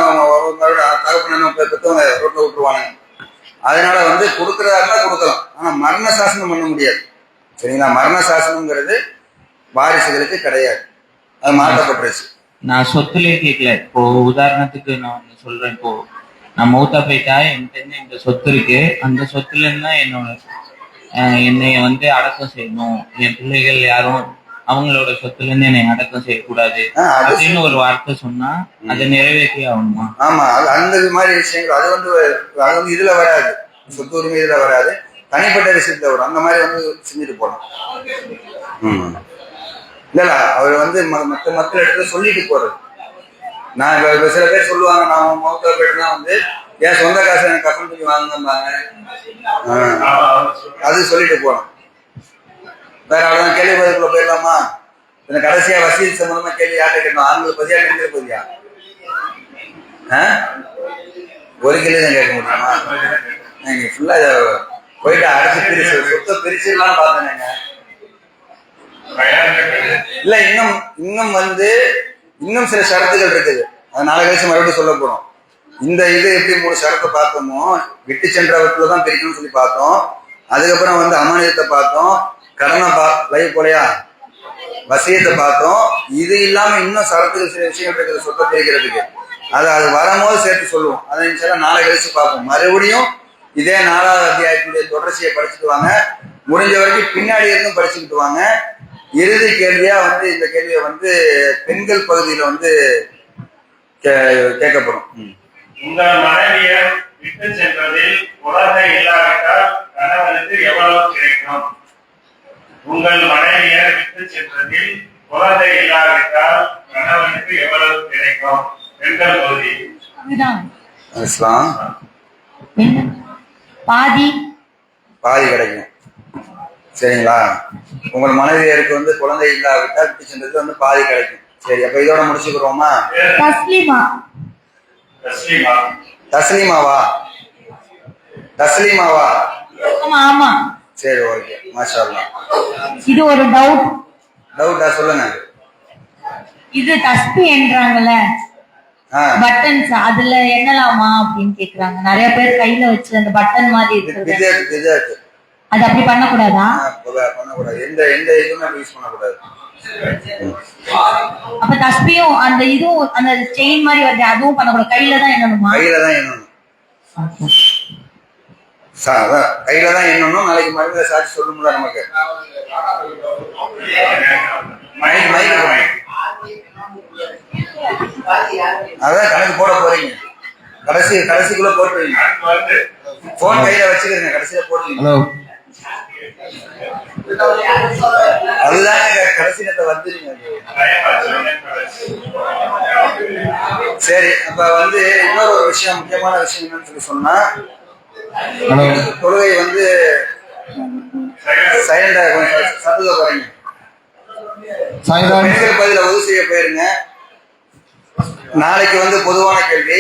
தகப்பன பெற்றவங்க ரோட்ல விட்டுருவானுங்க. அதனால வந்து கொடுக்குறாருன்னா கொடுக்கலாம். ஆனா மரண சாசனம் பண்ண முடியாது. சரிங்களா? மரண சாசனம்ங்கிறது வாரிசுகளுக்கு கிடையாது. அது மாற்றப்பட்டுருச்சு. நான் சொத்துலயே கேட்கல. இப்போ உதாரணத்துக்கு நான் ஒண்ணு சொல்றேன். இப்போ நான் மௌத்தா போயிட்டா என்கிட்ட இந்த சொத்து இருக்கு, அந்த சொத்துல இருந்தா என்னைய வந்து அடக்கம் செய்யணும், என் பிள்ளைகள் யாரும் அவங்களோட சொத்துல இருந்து என்னை அடக்கம் செய்யக்கூடாது அப்படின்னு ஒரு வார்த்தை சொன்னா அதை நிறைவேற்றி ஆகணுமா? ஆமா, அந்த மாதிரி விஷயங்கள் அது வந்து இதுல வராது. சொத்து உரிமை இதுல வராது, தனிப்பட்ட விஷயத்துல வரும். அந்த மாதிரி வந்து செஞ்சுட்டு போலாம். இல்ல அவர் வந்து மற்ற மக்கள் இடத்துல சொல்லிட்டு போறது. நான் சில பேர் சொல்லுவாங்க, நான் மௌத்தா போயிட்டுனா வந்து என் சொந்த காசு எனக்கு கப்பல் பண்ணி வாங்கினாங்க, அது சொல்லிட்டு போறோம். வேற அவ்வளவுதான். கேள்வி பதிலுக்குள்ள போயிடலாமா? இந்த கடைசியா வசதி சம்பந்தமா கேள்வி யார்கிட்ட கேட்கணும்? ஆண்கள் பதியா பெண்கள் பதியா? ஒரு கேள்வி தான் கேட்க முடியுமா? நீங்க ஃபுல்லா போயிட்டு அடைச்சு பிரிச்சு சொத்தை பிரிச்சிடலாம் பார்த்தேங்க. இல்ல, இன்னும் வந்து இன்னும் சில ஷரத்துகள் இருக்குது. அது நாளை கழிச்சு மறுபடியும் சொல்ல போறோம். இந்த இது எப்படி 3 ஷரத்தை பார்த்தோமோ, விட்டு சென்றவற்றுலதான் பிரிக்கணும்னு சொல்லி பார்த்தோம். அதுக்கப்புறம் வந்து அமானியத்தை பார்த்தோம், கடனை லைவ் போலையா வசியத்தை பார்த்தோம். இது இல்லாம இன்னும் ஷரத்துகள் சில விஷயங்கள் இருக்குது சொத்தை பிரிக்கிறதுக்கு. அது வரும்போது சேர்த்து சொல்லுவோம். அதை நாளை கழிச்சு பார்ப்போம். மறுபடியும் இதே 4வது அத்தியாயத்துடைய தொடர்ச்சியை படிச்சுட்டு வாங்க. முடிஞ்ச வரைக்கும் பின்னாடி இருந்தும் படிச்சுக்கிட்டு வாங்க. இறுதி கேள்வியா வந்து இந்த கேள்வியை வந்து பெண்கள் பகுதியில வந்து கேட்கப்படும். உங்கள் மனைவியர் விட்டு சென்றதில் குழந்தை இல்லாவிட்டால் கணவனுக்கு எவ்வளவு கிடைக்கும்? உங்கள் மனைவியர் விட்டு சென்றதில் குழந்தை இல்லாவிட்டால் கணவனுக்கு எவ்வளவு கிடைக்கும்? பெண்கள் பகுதி. பாதி கிடைக்கும். சரிங்களா? உங்கள் மனைவியருக்கு வந்து குழந்தை இல்லாவிட்டால் விட்டு சென்றது வந்து பாதி கிடைக்கும். சரி, அப்ப இதோட முடிச்சுக்கிறோமா? தஸ்லீமாவா? ஆமா. சரி, ஓகே, மாஷா அல்லாஹ். இது ஒரு டவுட்டா? சொல்லுங்க. இது தஸ்பி என்றாங்கல்ல, பட்டன்ஸ், அதுல என்னலாமா அப்படின்னு கேக்குறாங்க. நிறைய பேர் கையில வச்சு அந்த பட்டன் மாதிரி இருக்கு. அது அப்படி பண்ணக்கூடாதா? பண்ணக்கூடாது. எந்த இதுவுமே யூஸ் பண்ணக்கூடாது. அப்ப தஸ்பியும் அந்த இதுவும் அந்த செயின் மாதிரி வருது, அதுவும் பண்ணக்கூடாது. கையில தான் எண்ணணுமா? கையில தான் எண்ணணும். கையில தான் எண்ணணும். நாளைக்கு மறுபடியும் சாட்சி சொல்லணும்ல நமக்கு. அதான் கணக்கு போட போறீங்க. கடைசிக்குள்ள போட்டுருவீங்க. போன் கையில வச்சுக்கிறீங்க, கடைசியில போட்டுருவீங்க. அதுதான் கடைசி நேரத்தை வந்துருங்க. சரி, அப்ப வந்து இன்னொரு ஒரு விஷயம், முக்கியமான விஷயம் என்னன்னு சொல்லி சொன்னா, தொழுகை வந்து சைலண்டா கொஞ்சம் சத்தத்தை குறைங்க. பெண்கள் பதில உதவி செய்ய போயிருங்க. நாளைக்கு வந்து பொதுவான கேள்வி.